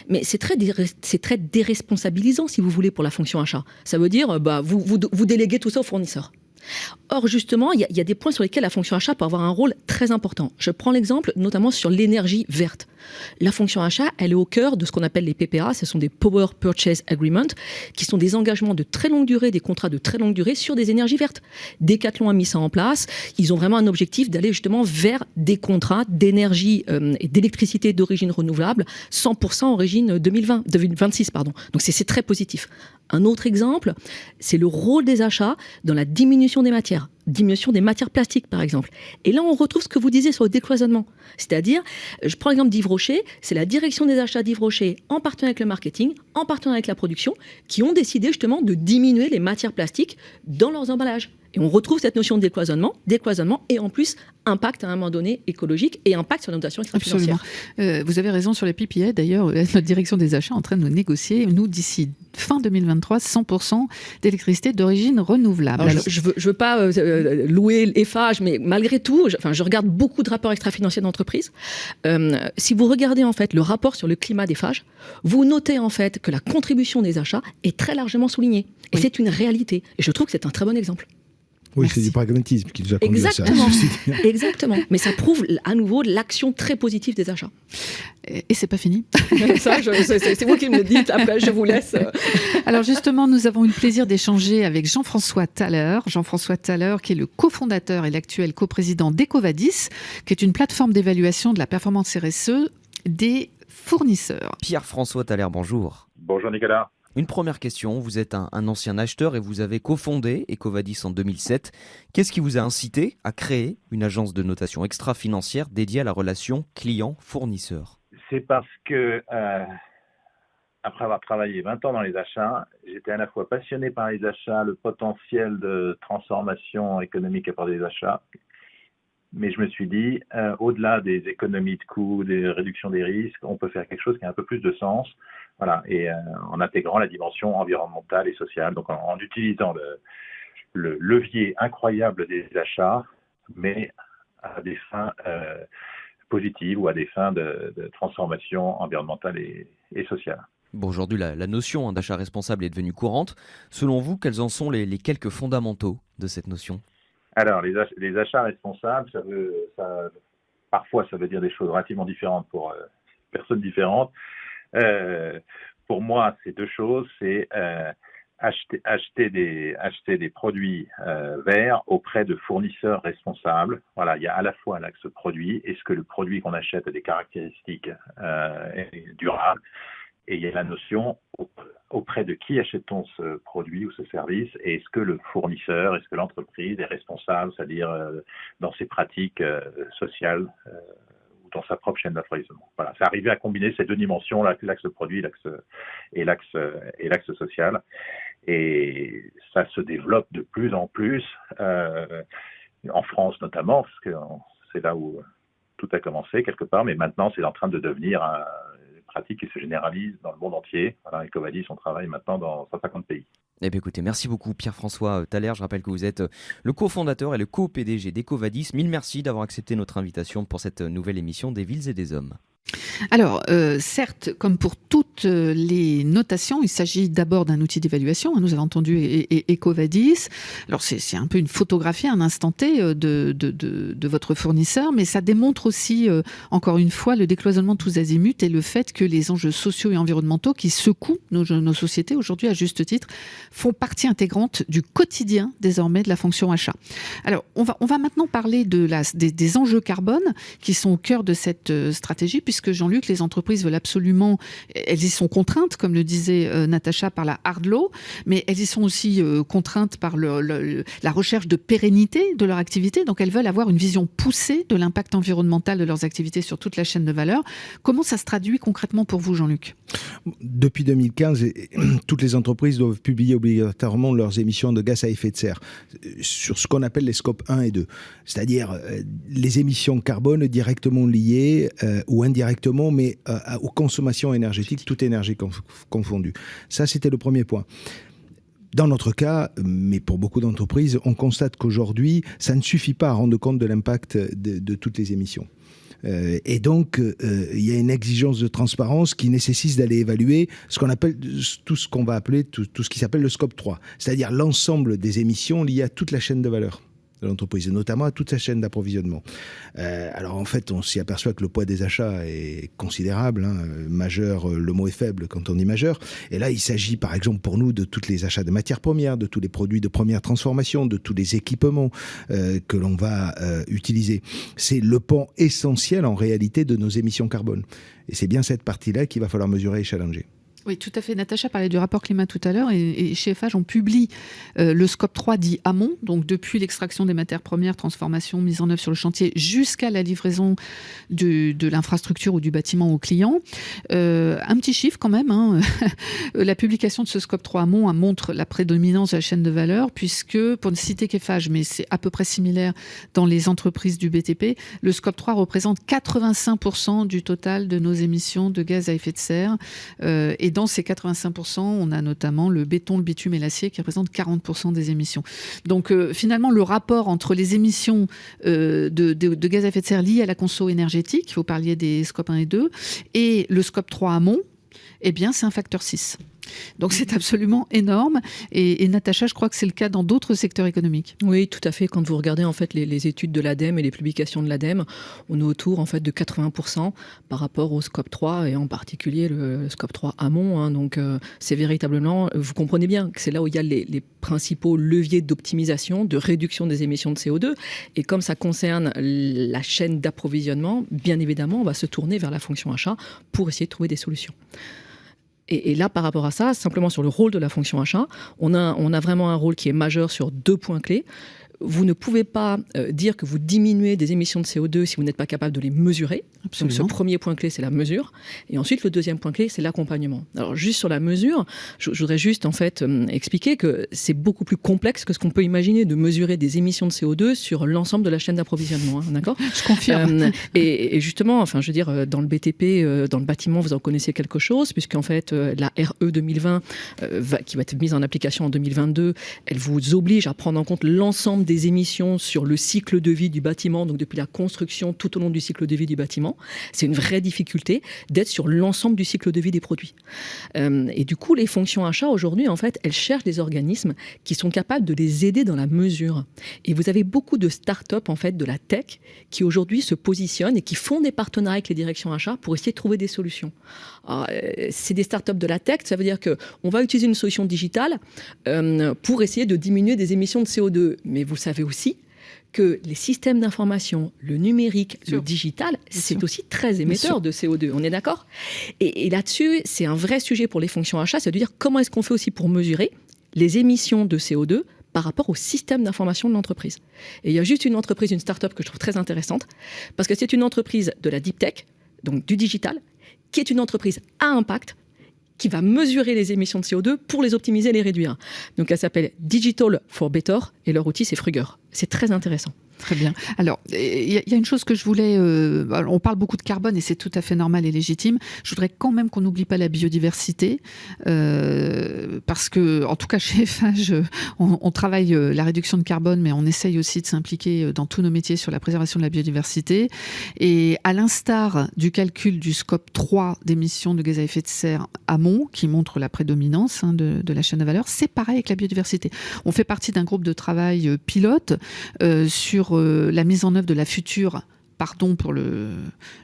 Mais c'est très déresponsabilisant, si vous voulez, pour la fonction achat. Ça veut dire vous déléguez tout ça aux fournisseurs. Or, justement, il y a des points sur lesquels la fonction achat peut avoir un rôle très important. Je prends l'exemple notamment sur l'énergie verte. La fonction achat, elle est au cœur de ce qu'on appelle les PPA, ce sont des Power Purchase Agreements, qui sont des engagements de très longue durée, des contrats de très longue durée sur des énergies vertes. Decathlon a mis ça en place. Ils ont vraiment un objectif d'aller justement vers des contrats d'énergie et d'électricité d'origine renouvelable, 100% origine 2026. Donc c'est très positif. Un autre exemple, c'est le rôle des achats dans la diminution des matières plastiques par exemple. Et là, on retrouve ce que vous disiez sur le décloisonnement. C'est-à-dire, je prends l'exemple d'Yves Rocher, c'est la direction des achats d'Yves Rocher, en partenariat avec le marketing, en partenariat avec la production, qui ont décidé justement de diminuer les matières plastiques dans leurs emballages. Et on retrouve cette notion de décloisonnement et en plus impact à un moment donné écologique et impact sur la notation extra-financière. Absolument. Vous avez raison sur les PPA. D'ailleurs, notre direction des achats est en train de nous négocier, nous, d'ici fin 2023, 100% d'électricité d'origine renouvelable. Alors, je veux pas louer l'Eiffage, mais malgré tout, je regarde beaucoup de rapports extra-financiers d'entreprises. Si vous regardez en fait le rapport sur le climat d'Eiffage, vous notez en fait que la contribution des achats est très largement soulignée. Et c'est une réalité. Et je trouve que c'est un très bon exemple. Oui, Merci. c'est du pragmatisme qui nous a conduit à ça. Exactement. Mais ça prouve à nouveau l'action très positive des achats. Et c'est pas fini. Ça, c'est vous qui me le dites. Après, je vous laisse. Alors justement, nous avons eu le plaisir d'échanger avec Jean-François Thaler. Jean-François Thaler, qui est le cofondateur et l'actuel coprésident d'Ecovadis, qui est une plateforme d'évaluation de la performance RSE des fournisseurs. Pierre-François Thaler, bonjour. Bonjour Nicolas. Une première question, vous êtes un ancien acheteur et vous avez cofondé Ecovadis en 2007. Qu'est-ce qui vous a incité à créer une agence de notation extra-financière dédiée à la relation client-fournisseur ? C'est parce que, après avoir travaillé 20 ans dans les achats, j'étais à la fois passionné par les achats, le potentiel de transformation économique apporté des achats, mais je me suis dit, au-delà des économies de coûts, des réductions des risques, on peut faire quelque chose qui a un peu plus de sens, voilà, et en intégrant la dimension environnementale et sociale, donc en utilisant le levier incroyable des achats, mais à des fins positives ou à des fins de transformation environnementale et sociale. Bon, aujourd'hui, la notion d'achat responsable est devenue courante. Selon vous, quels en sont les quelques fondamentaux de cette notion ? Alors, les achats responsables, parfois ça veut dire des choses relativement différentes pour personnes différentes. Pour moi, c'est deux choses. C'est acheter des produits verts auprès de fournisseurs responsables. Voilà, il y a à la fois l'axe produit. Est-ce que le produit qu'on achète a des caractéristiques durables ? Et il y a la notion auprès de qui achète-t-on ce produit ou ce service, et est-ce que le fournisseur, est-ce que l'entreprise est responsable, c'est-à-dire dans ses pratiques sociales ou dans sa propre chaîne d'approvisionnement. Voilà, c'est arrivé à combiner ces deux dimensions, l'axe produit et l'axe social, et ça se développe de plus en plus en France notamment, parce que c'est là où tout a commencé quelque part, mais maintenant c'est en train de devenir pratique qui se généralise dans le monde entier. Voilà, Ecovadis, on travaille maintenant dans 150 pays. Eh bien, écoutez, merci beaucoup Pierre-François Thaler. Je rappelle que vous êtes le cofondateur et le co-PDG d'Ecovadis. Mille merci d'avoir accepté notre invitation pour cette nouvelle émission des Villes et des Hommes. Alors, certes, comme pour toutes les notations, il s'agit d'abord d'un outil d'évaluation. Nous avons entendu EcoVadis. Alors, c'est un peu une photographie, un instant T de votre fournisseur, mais ça démontre aussi, encore une fois, le décloisonnement de tous azimuts et le fait que les enjeux sociaux et environnementaux qui secouent nos sociétés aujourd'hui, à juste titre, font partie intégrante du quotidien, désormais, de la fonction achat. Alors, on va maintenant parler des enjeux carbone qui sont au cœur de cette stratégie, puisque Jean-Luc, les entreprises veulent absolument, elles y sont contraintes, comme le disait Natacha, par la hard law, mais elles y sont aussi contraintes par la recherche de pérennité de leur activité. Donc elles veulent avoir une vision poussée de l'impact environnemental de leurs activités sur toute la chaîne de valeur. Comment ça se traduit concrètement pour vous, Jean-Luc ? Depuis 2015, toutes les entreprises doivent publier obligatoirement leurs émissions de gaz à effet de serre sur ce qu'on appelle les scopes 1 et 2, c'est-à-dire les émissions carbone directement liées ou indirectement, mais aux consommations énergétiques, toute énergie confondue. Ça, c'était le premier point. Dans notre cas, mais pour beaucoup d'entreprises, on constate qu'aujourd'hui, ça ne suffit pas à rendre compte de l'impact de toutes les émissions. Et donc, il y a une exigence de transparence qui nécessite d'aller évaluer ce qu'on appelle tout ce qu'on va appeler tout ce qui s'appelle le scope 3, c'est-à-dire l'ensemble des émissions liées à toute la chaîne de valeur de l'entreprise, et notamment à toute sa chaîne d'approvisionnement. Alors en fait, on s'y aperçoit que le poids des achats est considérable, majeur, le mot est faible quand on dit majeur, et là il s'agit par exemple pour nous de tous les achats de matières premières, de tous les produits de première transformation, de tous les équipements que l'on va utiliser. C'est le pan essentiel en réalité de nos émissions carbone, et c'est bien cette partie-là qu'il va falloir mesurer et challenger. Oui, tout à fait. Natacha parlait du rapport climat tout à l'heure et chez FH, on publie le scope 3 dit amont, donc depuis l'extraction des matières premières, transformation, mise en œuvre sur le chantier, jusqu'à la livraison de l'infrastructure ou du bâtiment au client. Un petit chiffre quand même, la publication de ce scope 3 amont montre la prédominance de la chaîne de valeur, puisque, pour ne citer qu'FH, mais c'est à peu près similaire dans les entreprises du BTP, le scope 3 représente 85% du total de nos émissions de gaz à effet de serre. Et dans ces 85%, on a notamment le béton, le bitume et l'acier qui représentent 40% des émissions. Donc finalement, le rapport entre les émissions de gaz à effet de serre liées à la conso énergétique, vous parliez des scopes 1 et 2, et le scope 3 amont, eh bien c'est un facteur 6. Donc c'est absolument énorme. Et Natacha, je crois que c'est le cas dans d'autres secteurs économiques. Oui, tout à fait. Quand vous regardez en fait les études de l'ADEME et les publications de l'ADEME, on est autour en fait de 80% par rapport au scope 3 et en particulier le scope 3 amont. Donc c'est véritablement, vous comprenez bien que c'est là où il y a les principaux leviers d'optimisation, de réduction des émissions de CO2. Et comme ça concerne la chaîne d'approvisionnement, bien évidemment, on va se tourner vers la fonction achat pour essayer de trouver des solutions. Et là, par rapport à ça, simplement sur le rôle de la fonction achat, on a vraiment un rôle qui est majeur sur 2 points clés. Vous ne pouvez pas dire que vous diminuez des émissions de CO2 si vous n'êtes pas capable de les mesurer. Absolument. Donc ce premier point clé, c'est la mesure. Et ensuite, le deuxième point clé, c'est l'accompagnement. Alors juste sur la mesure, je voudrais juste en fait expliquer que c'est beaucoup plus complexe que ce qu'on peut imaginer de mesurer des émissions de CO2 sur l'ensemble de la chaîne d'approvisionnement. D'accord ? Je confirme. Et justement, enfin, je veux dire, dans le BTP, dans le bâtiment, vous en connaissez quelque chose, puisqu'en fait, la RE 2020, qui va être mise en application en 2022, elle vous oblige à prendre en compte l'ensemble des émissions sur le cycle de vie du bâtiment, donc depuis la construction tout au long du cycle de vie du bâtiment. C'est une vraie difficulté d'être sur l'ensemble du cycle de vie des produits. Et du coup, les fonctions achats, aujourd'hui, en fait, elles cherchent des organismes qui sont capables de les aider dans la mesure. Et vous avez beaucoup de start-up, en fait, de la tech, qui aujourd'hui se positionnent et qui font des partenariats avec les directions achats pour essayer de trouver des solutions. Alors, c'est des start-up de la tech, ça veut dire qu'on va utiliser une solution digitale pour essayer de diminuer des émissions de CO2. Mais vous savez aussi que les systèmes d'information, le numérique, le digital, c'est aussi très émetteur de CO2. On est d'accord ? Et là-dessus, c'est un vrai sujet pour les fonctions achats, c'est de dire comment est-ce qu'on fait aussi pour mesurer les émissions de CO2 par rapport au système d'information de l'entreprise. Et il y a juste une entreprise, une start-up que je trouve très intéressante, parce que c'est une entreprise de la deep tech, donc du digital, qui est une entreprise à impact, qui va mesurer les émissions de CO2 pour les optimiser et les réduire. Donc elle s'appelle Digital for Better et leur outil c'est Frugger. C'est très intéressant. Très bien. Alors, il y a une chose que je voulais... on parle beaucoup de carbone et c'est tout à fait normal et légitime. Je voudrais quand même qu'on n'oublie pas la biodiversité parce que, en tout cas, chez Eiffage, on travaille la réduction de carbone, mais on essaye aussi de s'impliquer dans tous nos métiers sur la préservation de la biodiversité. Et à l'instar du calcul du scope 3 d'émissions de gaz à effet de serre amont, qui montre la prédominance de la chaîne de valeur, c'est pareil avec la biodiversité. On fait partie d'un groupe de travail pilote sur la mise en œuvre de la future, pardon pour le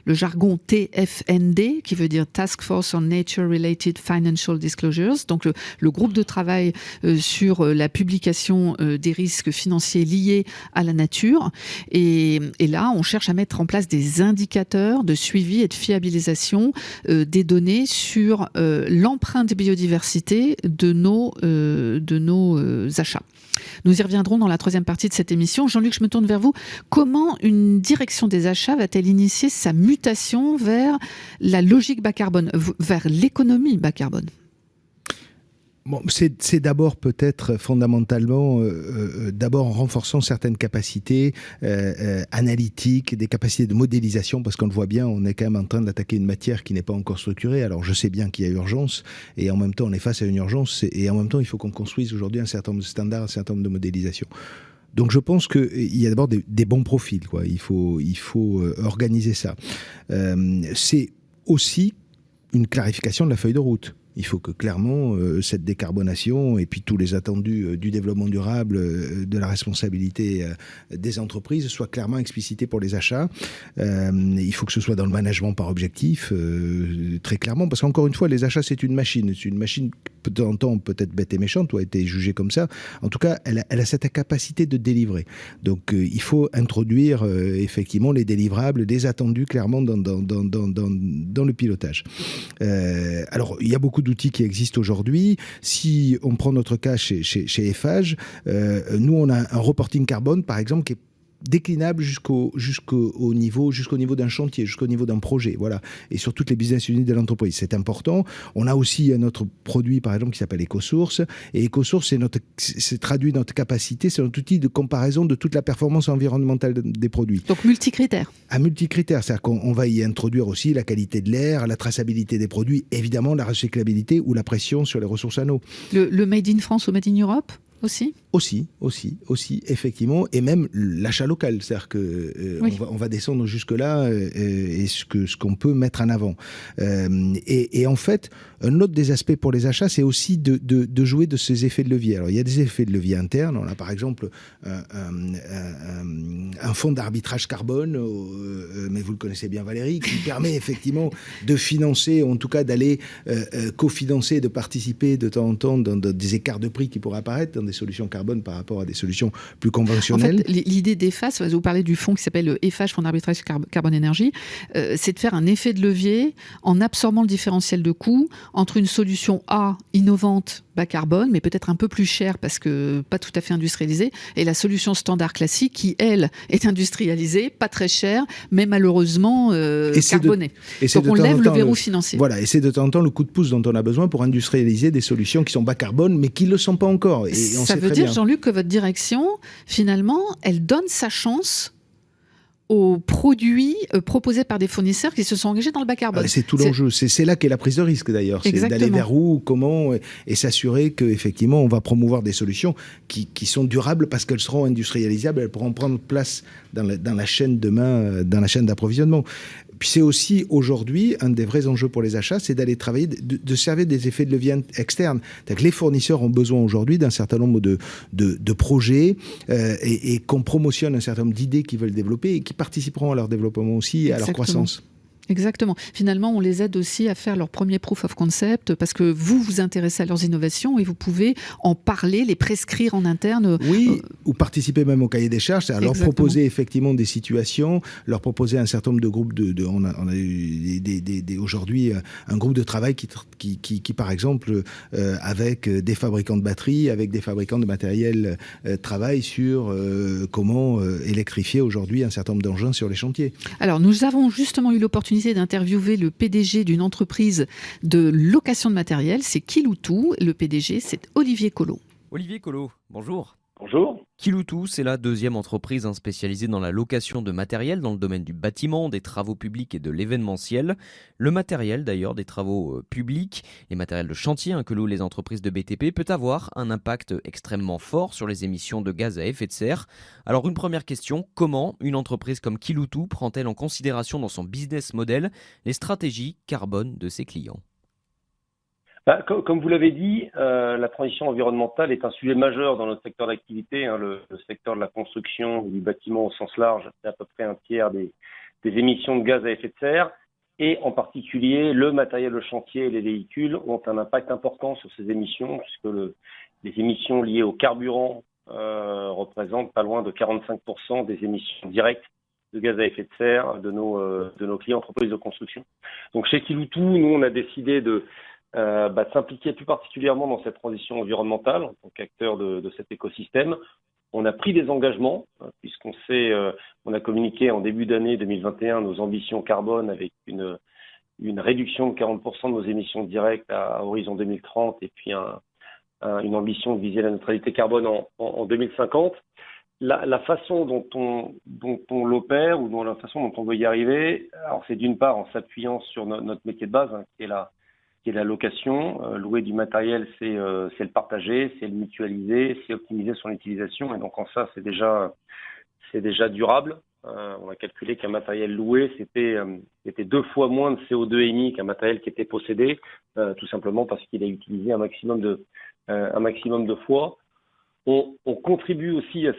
jargon, TFND, qui veut dire Task Force on Nature-Related Financial Disclosures, donc le groupe de travail sur la publication des risques financiers liés à la nature. Et là, on cherche à mettre en place des indicateurs de suivi et de fiabilisation des données sur l'empreinte biodiversité de nos achats. Nous y reviendrons dans la troisième partie de cette émission. Jean-Luc, je me tourne vers vous. Comment une direction des achats va-t-elle initier sa mutation vers la logique bas carbone, vers l'économie bas carbone ? Bon, c'est d'abord peut-être fondamentalement, d'abord en renforçant certaines capacités analytiques, des capacités de modélisation, parce qu'on le voit bien, on est quand même en train d'attaquer une matière qui n'est pas encore structurée. Alors je sais bien qu'il y a urgence, et en même temps on est face à une urgence, et en même temps il faut qu'on construise aujourd'hui un certain nombre de standards, un certain nombre de modélisation. Donc je pense qu'il y a d'abord des bons profils, quoi. Il faut organiser ça. C'est aussi une clarification de la feuille de route. Il faut que clairement cette décarbonation et puis tous les attendus du développement durable, de la responsabilité des entreprises soient clairement explicités pour les achats. Il faut que ce soit dans le management par objectif, très clairement, parce qu'encore une fois, les achats, c'est une machine. C'est une machine de temps en temps peut-être bête et méchante, ou a été jugée comme ça. En tout cas, elle a cette capacité de délivrer. Donc il faut introduire effectivement les délivrables, les attendus clairement dans le pilotage. Alors, il y a beaucoup d'outils qui existent aujourd'hui. Si on prend notre cas chez Eiffage, nous on a un reporting carbone par exemple qui est déclinable jusqu'au niveau d'un chantier, jusqu'au niveau d'un projet, voilà, et sur toutes les business units de l'entreprise. C'est important. On a aussi un autre produit, par exemple, qui s'appelle EcoSource, et EcoSource, c'est traduit notre capacité, c'est notre outil de comparaison de toute la performance environnementale des produits. Donc multicritères. À multicritères, c'est-à-dire qu'on va y introduire aussi la qualité de l'air, la traçabilité des produits, évidemment la recyclabilité ou la pression sur les ressources en eau. Le Made in France ou Made in Europe aussi, effectivement, et même l'achat local, c'est-à-dire que oui. on va descendre jusque-là et ce qu'on peut mettre en avant. Et en fait, un autre des aspects pour les achats, c'est aussi de jouer de ces effets de levier. Alors, il y a des effets de levier internes. On a par exemple un fonds d'arbitrage carbone, mais vous le connaissez bien, Valérie, qui permet effectivement de financer, en tout cas d'aller cofinancer, de participer de temps en temps dans des écarts de prix qui pourraient apparaître dans des solutions carbone par rapport à des solutions plus conventionnelles. En fait, l'idée d'Eiffage, vous parlez du fonds qui s'appelle Eiffage, Fonds d'arbitrage carbone énergie, c'est de faire un effet de levier en absorbant le différentiel de coût entre une solution A innovante, bas carbone, mais peut-être un peu plus chère parce que pas tout à fait industrialisée, et la solution standard classique qui, elle, est industrialisée, pas très chère, mais malheureusement carbonée. Donc on lève le verrou financier. Voilà, et c'est de temps en temps le coup de pouce dont on a besoin pour industrialiser des solutions qui sont bas carbone, mais qui ne le sont pas encore. Et ça veut dire, Jean-Luc, que votre direction, finalement, elle donne sa chance aux produits proposés par des fournisseurs qui se sont engagés dans le bas carbone. C'est tout l'enjeu. C'est là qu'est la prise de risque d'ailleurs. C'est d'aller vers où, comment, et s'assurer qu'effectivement on va promouvoir des solutions qui sont durables parce qu'elles seront industrialisables, elles pourront prendre place dans la chaîne demain, dans la chaîne d'approvisionnement. Puis c'est aussi aujourd'hui un des vrais enjeux pour les achats, c'est d'aller travailler, de servir des effets de levier externes. C'est-à-dire que les fournisseurs ont besoin aujourd'hui d'un certain nombre de projets et qu'on promotionne un certain nombre d'idées qu'ils veulent développer et qui participeront à leur développement aussi et à leur croissance. Exactement. Finalement, on les aide aussi à faire leur premier proof of concept parce que vous vous intéressez à leurs innovations et vous pouvez en parler, les prescrire en interne. Oui, ou participer même au cahier des charges, c'est-à-dire leur proposer effectivement des situations, leur proposer un certain nombre de groupes on a eu aujourd'hui un groupe de travail qui par exemple, avec des fabricants de batteries, avec des fabricants de matériel, travaille sur comment électrifier aujourd'hui un certain nombre d'engins sur les chantiers. Alors, nous avons justement eu l'opportunité l'opportunité d'interviewer le PDG d'une entreprise de location de matériel. C'est Kiloutou. Le PDG, c'est Olivier Collot. Olivier Collot, bonjour. Bonjour. Kiloutou, c'est la deuxième entreprise spécialisée dans la location de matériel dans le domaine du bâtiment, des travaux publics et de l'événementiel. Le matériel d'ailleurs des travaux publics, les matériels de chantier que louent les entreprises de BTP peut avoir un impact extrêmement fort sur les émissions de gaz à effet de serre. Alors une première question, comment une entreprise comme Kiloutou prend-elle en considération dans son business model les stratégies carbone de ses clients ? Comme vous l'avez dit, la transition environnementale est un sujet majeur dans notre secteur d'activité. Le secteur de la construction ou du bâtiment au sens large, c'est à peu près un tiers des émissions de gaz à effet de serre. Et en particulier, le matériel de chantier et les véhicules ont un impact important sur ces émissions, puisque les émissions liées au carburant représentent pas loin de 45% des émissions directes de gaz à effet de serre de nos clients entreprises de construction. Donc chez Kiloutou, nous, on a décidé de s'impliquer plus particulièrement dans cette transition environnementale en tant qu'acteur de cet écosystème. On a pris des engagements puisqu'on a communiqué en début d'année 2021 nos ambitions carbone avec une réduction de 40% de nos émissions directes à horizon 2030 et puis une ambition de viser la neutralité carbone en 2050. La façon dont on l'opère ou la façon dont on veut y arriver, alors c'est d'une part en s'appuyant sur notre métier de base qui est la location. Louer du matériel, c'est le partager, c'est le mutualiser, c'est optimiser son utilisation. Et donc en ça, c'est déjà durable. On a calculé qu'un matériel loué, c'était 2 fois moins de CO2 émis qu'un matériel qui était possédé, tout simplement parce qu'il a utilisé un maximum de fois. On contribue aussi à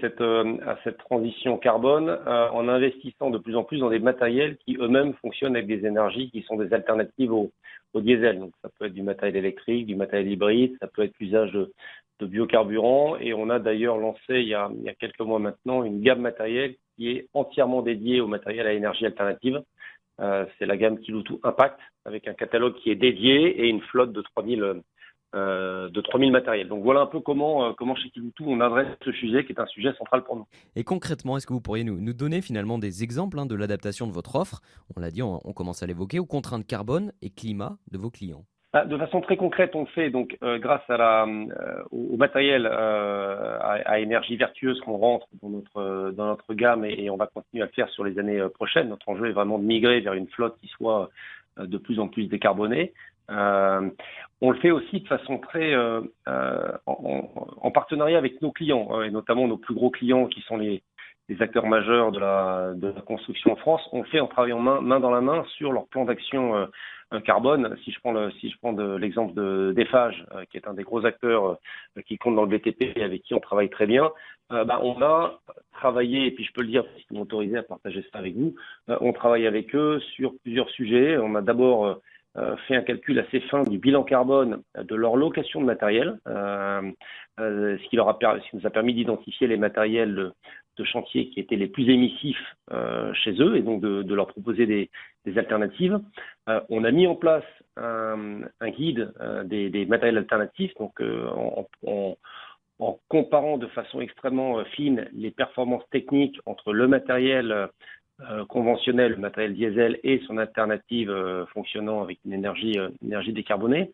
cette transition carbone en investissant de plus en plus dans des matériels qui eux-mêmes fonctionnent avec des énergies qui sont des alternatives au diesel. Donc ça peut être du matériel électrique, du matériel hybride, ça peut être l'usage de biocarburants. Et on a d'ailleurs lancé il y a quelques mois maintenant une gamme matérielle qui est entièrement dédiée au matériel à énergie alternative. C'est la gamme Kiloutou Impact avec un catalogue qui est dédié et une flotte de 3000 matériels. Donc voilà un peu comment chez Kiloutou on adresse ce sujet qui est un sujet central pour nous. Et concrètement, est-ce que vous pourriez nous donner finalement des exemples de l'adaptation de votre offre ? On l'a dit, on commence à l'évoquer, aux contraintes carbone et climat de vos clients. De façon très concrète, on le fait donc grâce au matériel à énergie vertueuse qu'on rentre dans notre gamme et on va continuer à le faire sur les années prochaines. Notre enjeu est vraiment de migrer vers une flotte qui soit de plus en plus décarbonée. On le fait aussi de façon très en partenariat avec nos clients et notamment nos plus gros clients qui sont les acteurs majeurs de la construction en France. On le fait en travaillant main dans la main sur leur plan d'action carbone. Si je prends l'exemple d'Eiffage, qui est un des gros acteurs qui compte dans le BTP et avec qui on travaille très bien, on a travaillé, et puis je peux le dire parce qu'ils m'ont autorisé à partager ça avec vous, on travaille avec eux sur plusieurs sujets. On a d'abord fait un calcul assez fin du bilan carbone de leur location de matériel, ce qui nous a permis d'identifier les matériels de chantier qui étaient les plus émissifs chez eux et donc de leur proposer des alternatives. On a mis en place un guide des matériels alternatifs, donc en comparant de façon extrêmement fine les performances techniques entre le matériel conventionnel, le matériel diesel et son alternative fonctionnant avec une énergie décarbonée.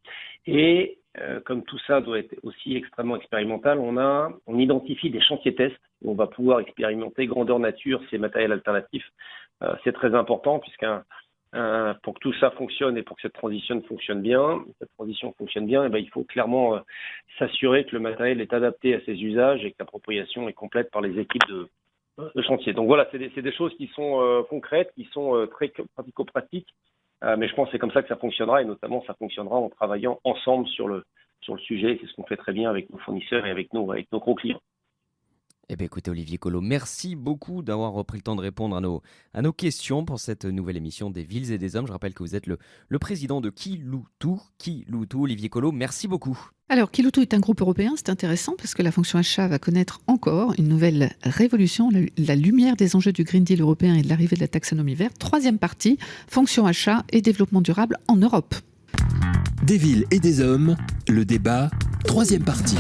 Et comme tout ça doit être aussi extrêmement expérimental, on identifie des chantiers tests où on va pouvoir expérimenter grandeur nature ces matériels alternatifs. C'est très important puisque pour que tout ça fonctionne et pour que cette transition fonctionne bien, il faut clairement s'assurer que le matériel est adapté à ses usages et que l'appropriation est complète par les équipes de chantier. Donc voilà, c'est des choses qui sont concrètes, qui sont très pratico-pratiques, mais je pense que c'est comme ça que ça fonctionnera et notamment ça fonctionnera en travaillant ensemble sur le sujet. C'est ce qu'on fait très bien avec nos fournisseurs et avec nos gros clients. Eh bien écoutez Olivier Collot, merci beaucoup d'avoir repris le temps de répondre à nos questions pour cette nouvelle émission des Villes et des Hommes. Je rappelle que vous êtes le président de Kiloutou. Olivier Collot, merci beaucoup. Alors, Kiloutou est un groupe européen, c'est intéressant parce que la fonction achat va connaître encore une nouvelle révolution, la lumière des enjeux du Green Deal européen et de l'arrivée de la taxonomie verte. 3e partie, fonction achat et développement durable en Europe. Des villes et des hommes, le débat, 3e partie.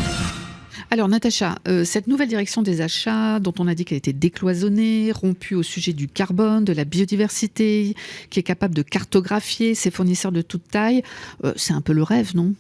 Alors Natacha, cette nouvelle direction des achats dont on a dit qu'elle était décloisonnée, rompue au sujet du carbone, de la biodiversité, qui est capable de cartographier ses fournisseurs de toute taille, c'est un peu le rêve, non ?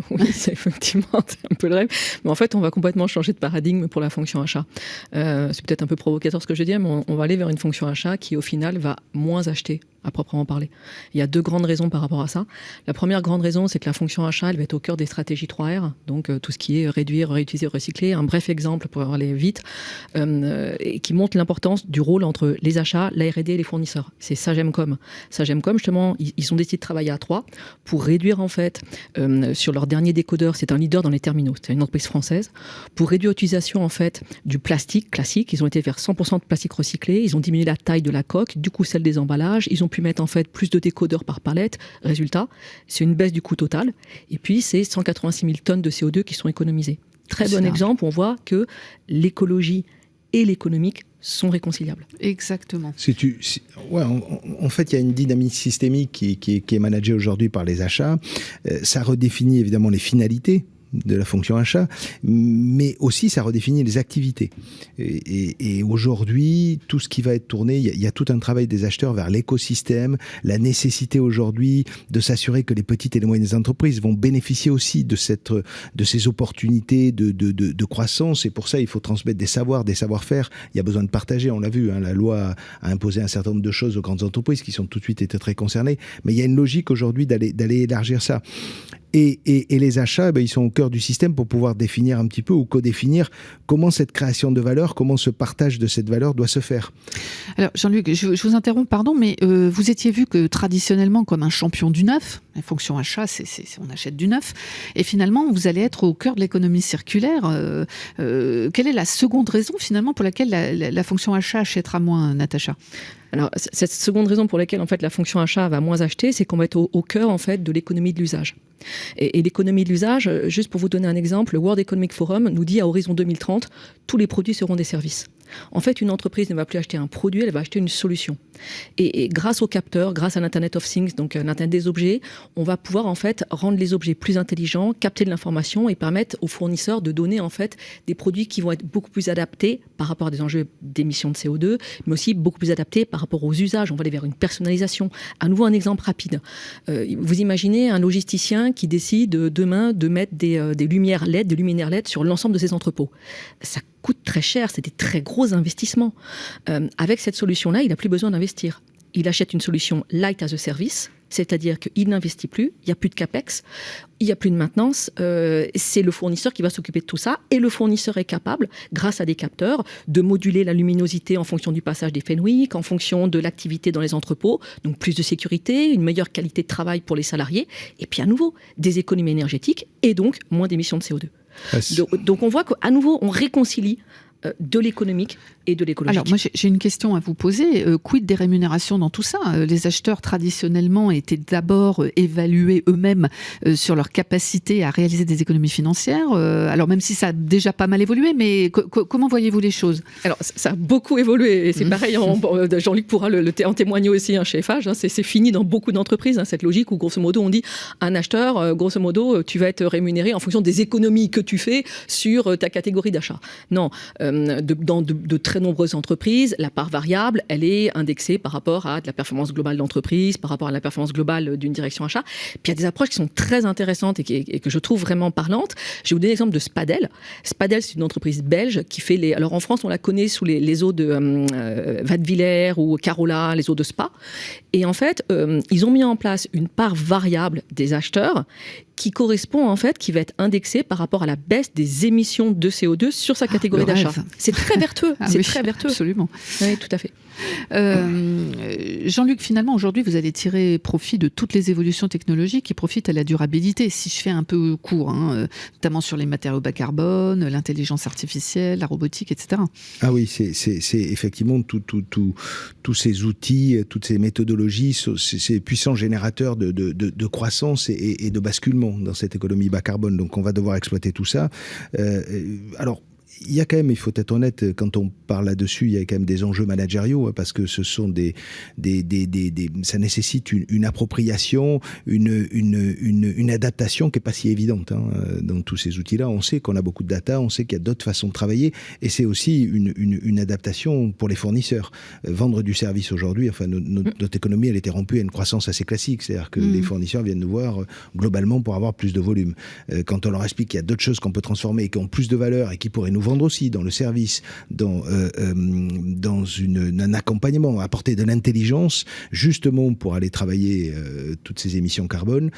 Oui, c'est effectivement c'est un peu le rêve. Mais en fait, on va complètement changer de paradigme pour la fonction achat. C'est peut-être un peu provocateur ce que je dis, mais on va aller vers une fonction achat qui, au final, va moins acheter, à proprement parler. Il y a deux grandes raisons par rapport à ça. La première grande raison, c'est que la fonction achat, elle va être au cœur des stratégies 3R, donc tout ce qui est réduire, réutiliser, recycler. Un bref exemple pour aller vite, et qui montre l'importance du rôle entre les achats, la R&D et les fournisseurs. C'est Sagemcom. Sagemcom, justement, ils ont décidé de travailler à 3 pour réduire, en fait, sur leur dernier décodeur, c'est un leader dans les terminaux, c'est une entreprise française, pour réduire l'utilisation, en fait, du plastique classique. Ils ont été vers 100% de plastique recyclé, ils ont diminué la taille de la coque, du coup celle des emballages, ils ont pu mettre en fait plus de décodeurs par palette. Résultat, c'est une baisse du coût total. Et puis, c'est 186 000 tonnes de CO2 qui sont économisées. Très bon exemple, on voit que l'écologie et l'économique sont réconciliables. Exactement. En fait, il y a une dynamique systémique qui est managée aujourd'hui par les achats. Ça redéfinit évidemment les finalités de la fonction achat, mais aussi ça redéfinit les activités. Et aujourd'hui, tout ce qui va être tourné, il y a tout un travail des acheteurs vers l'écosystème, la nécessité aujourd'hui de s'assurer que les petites et les moyennes entreprises vont bénéficier aussi de ces opportunités de croissance. Et pour ça, il faut transmettre des savoirs, des savoir-faire. Il y a besoin de partager, on l'a vu, la loi a imposé un certain nombre de choses aux grandes entreprises qui sont tout de suite été très concernées. Mais il y a une logique aujourd'hui d'aller élargir ça. Et les achats, ils sont au cœur du système pour pouvoir définir un petit peu ou codéfinir comment cette création de valeur, comment ce partage de cette valeur doit se faire. Alors Jean-Luc, je vous interromps, pardon, mais vous étiez vu que traditionnellement comme un champion du neuf, la fonction achat, on achète du neuf, et finalement vous allez être au cœur de l'économie circulaire. Quelle est la seconde raison finalement pour laquelle la fonction achat achètera moins, Natacha ? Alors, cette seconde raison pour laquelle en fait la fonction achat va moins acheter, c'est qu'on va être au cœur en fait de l'économie de l'usage. Et l'économie de l'usage, juste pour vous donner un exemple, le World Economic Forum nous dit à horizon 2030, tous les produits seront des services. En fait, une entreprise ne va plus acheter un produit, elle va acheter une solution. Et grâce aux capteurs, grâce à l'Internet of Things, donc l'Internet des objets, on va pouvoir en fait rendre les objets plus intelligents, capter de l'information et permettre aux fournisseurs de donner en fait des produits qui vont être beaucoup plus adaptés par rapport à des enjeux d'émissions de CO2, mais aussi beaucoup plus adaptés par rapport aux usages. On va aller vers une personnalisation. À nouveau, un exemple rapide. Vous imaginez un logisticien qui décide demain de mettre des lumières LED, des luminaires LED sur l'ensemble de ses entrepôts. Ça coûte très cher, c'est des très gros investissements. Avec cette solution-là, il n'a plus besoin d'investir. Il achète une solution light as a service, c'est-à-dire qu'il n'investit plus, il n'y a plus de capex, il n'y a plus de maintenance, c'est le fournisseur qui va s'occuper de tout ça, et le fournisseur est capable, grâce à des capteurs, de moduler la luminosité en fonction du passage des Fenwick, en fonction de l'activité dans les entrepôts, donc plus de sécurité, une meilleure qualité de travail pour les salariés, et puis à nouveau, des économies énergétiques, et donc moins d'émissions de CO2. Donc on voit qu'à nouveau, on réconcilie de l'économique et de l'écologique. Alors moi j'ai une question à vous poser. Quid des rémunérations dans tout ça ? Les acheteurs traditionnellement étaient d'abord évalués eux-mêmes sur leur capacité à réaliser des économies financières. Alors même si ça a déjà pas mal évolué, mais comment voyez-vous les choses ? Alors ça a beaucoup évolué et c'est pareil, Jean-Luc pourra en témoigner aussi chez Eiffage. C'est fini dans beaucoup d'entreprises, cette logique où grosso modo on dit un acheteur, grosso modo tu vas être rémunéré en fonction des économies que tu fais sur ta catégorie d'achat. Non, dans de très nombreuses entreprises, la part variable, elle est indexée par rapport à de la performance globale d'entreprise, par rapport à la performance globale d'une direction achat. Puis il y a des approches qui sont très intéressantes et que je trouve vraiment parlantes. Je vais vous donner l'exemple de Spadel. Spadel, c'est une entreprise belge qui fait les... Alors en France, on la connaît sous les eaux de Wattwiller ou Carola, les eaux de Spa. Et en fait, ils ont mis en place une part variable des acheteurs qui correspond en fait, qui va être indexé par rapport à la baisse des émissions de CO2 sur sa catégorie d'achat. C'est très vertueux, très vertueux. Absolument. Oui, tout à fait. Jean-Luc, finalement, aujourd'hui, vous allez tirer profit de toutes les évolutions technologiques qui profitent à la durabilité. Si je fais un peu court, notamment sur les matériaux bas carbone, l'intelligence artificielle, la robotique, etc. Ah oui, c'est effectivement tous ces outils, toutes ces méthodologies, ces puissants générateurs de croissance et de basculement dans cette économie bas carbone. Donc on va devoir exploiter tout ça. Alors, il y a quand même, il faut être honnête, quand on parle là-dessus, il y a quand même des enjeux managériaux, parce que ce sont ça nécessite une appropriation, une adaptation qui est pas si évidente, dans tous ces outils-là. On sait qu'on a beaucoup de data, on sait qu'il y a d'autres façons de travailler, et c'est aussi une adaptation pour les fournisseurs. Vendre du service aujourd'hui, enfin, notre économie, elle était rompue à une croissance assez classique, c'est-à-dire que les fournisseurs viennent nous voir globalement pour avoir plus de volume. Quand on leur explique qu'il y a d'autres choses qu'on peut transformer et qui ont plus de valeur et qui pourraient nous vendre aussi dans le service, dans un accompagnement, apporter de l'intelligence justement pour aller travailler toutes ces émissions carbone,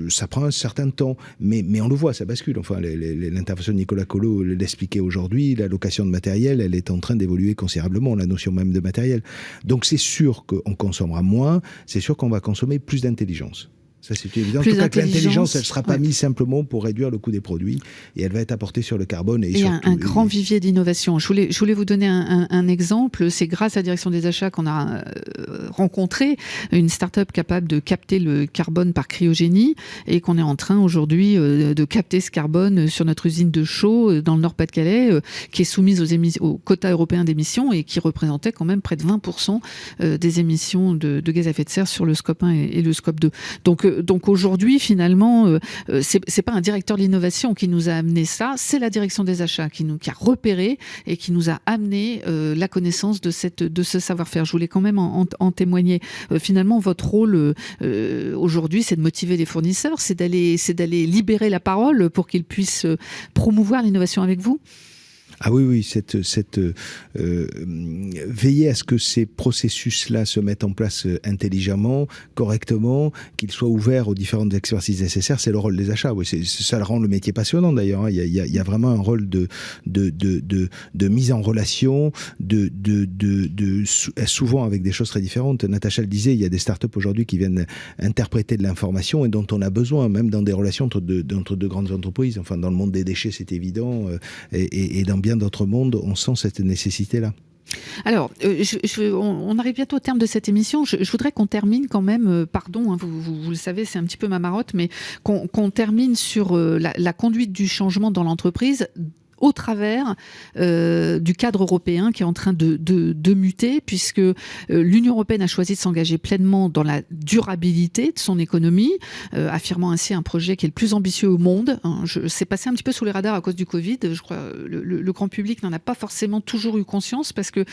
ça prend un certain temps, mais on le voit, ça bascule. Enfin, l'intervention de Nicolas Collot l'expliquait aujourd'hui, la location de matériel, elle est en train d'évoluer considérablement, la notion même de matériel. Donc c'est sûr qu'on consommera moins, c'est sûr qu'on va consommer plus d'intelligence. Ça, c'est évident. En tout cas, que l'intelligence, elle ne sera pas mise simplement pour réduire le coût des produits, et elle va être apportée sur le carbone. Et surtout, un grand vivier d'innovation. Je voulais vous donner un exemple. C'est grâce à la direction des achats qu'on a rencontré une start-up capable de capter le carbone par cryogénie, et qu'on est en train aujourd'hui de capter ce carbone sur notre usine de Chaux dans le Nord-Pas-de-Calais, qui est soumise aux quotas européens d'émissions et qui représentait quand même près de 20% des émissions de gaz à effet de serre sur le scope 1 et le scope 2. Donc aujourd'hui, finalement, c'est pas un directeur de l'innovation qui nous a amené ça, c'est la direction des achats qui a repéré et qui nous a amené la connaissance de ce savoir-faire. Je voulais quand même en témoigner. Finalement, votre rôle aujourd'hui, c'est de motiver les fournisseurs, c'est d'aller libérer la parole pour qu'ils puissent promouvoir l'innovation avec vous. Ah oui, veiller à ce que ces processus-là se mettent en place intelligemment, correctement, qu'ils soient ouverts aux différentes expertises nécessaires, c'est le rôle des achats. Oui, ça le rend le métier passionnant d'ailleurs. Il y a vraiment un rôle de mise en relation, souvent avec des choses très différentes. Natacha le disait, il y a des startups aujourd'hui qui viennent interpréter de l'information et dont on a besoin, même dans des relations entre deux grandes entreprises. Enfin, dans le monde des déchets, c'est évident, et dans bien d'autres mondes, on sent cette nécessité-là. Alors, on arrive bientôt au terme de cette émission. Je voudrais qu'on termine quand même, pardon, vous le savez, c'est un petit peu ma marotte, mais qu'on termine sur la conduite du changement dans l'entreprise au travers du cadre européen qui est en train de muter, puisque l'Union européenne a choisi de s'engager pleinement dans la durabilité de son économie, affirmant ainsi un projet qui est le plus ambitieux au monde. C'est passé un petit peu sous les radars à cause du Covid. Je crois le grand public n'en a pas forcément toujours eu conscience, parce que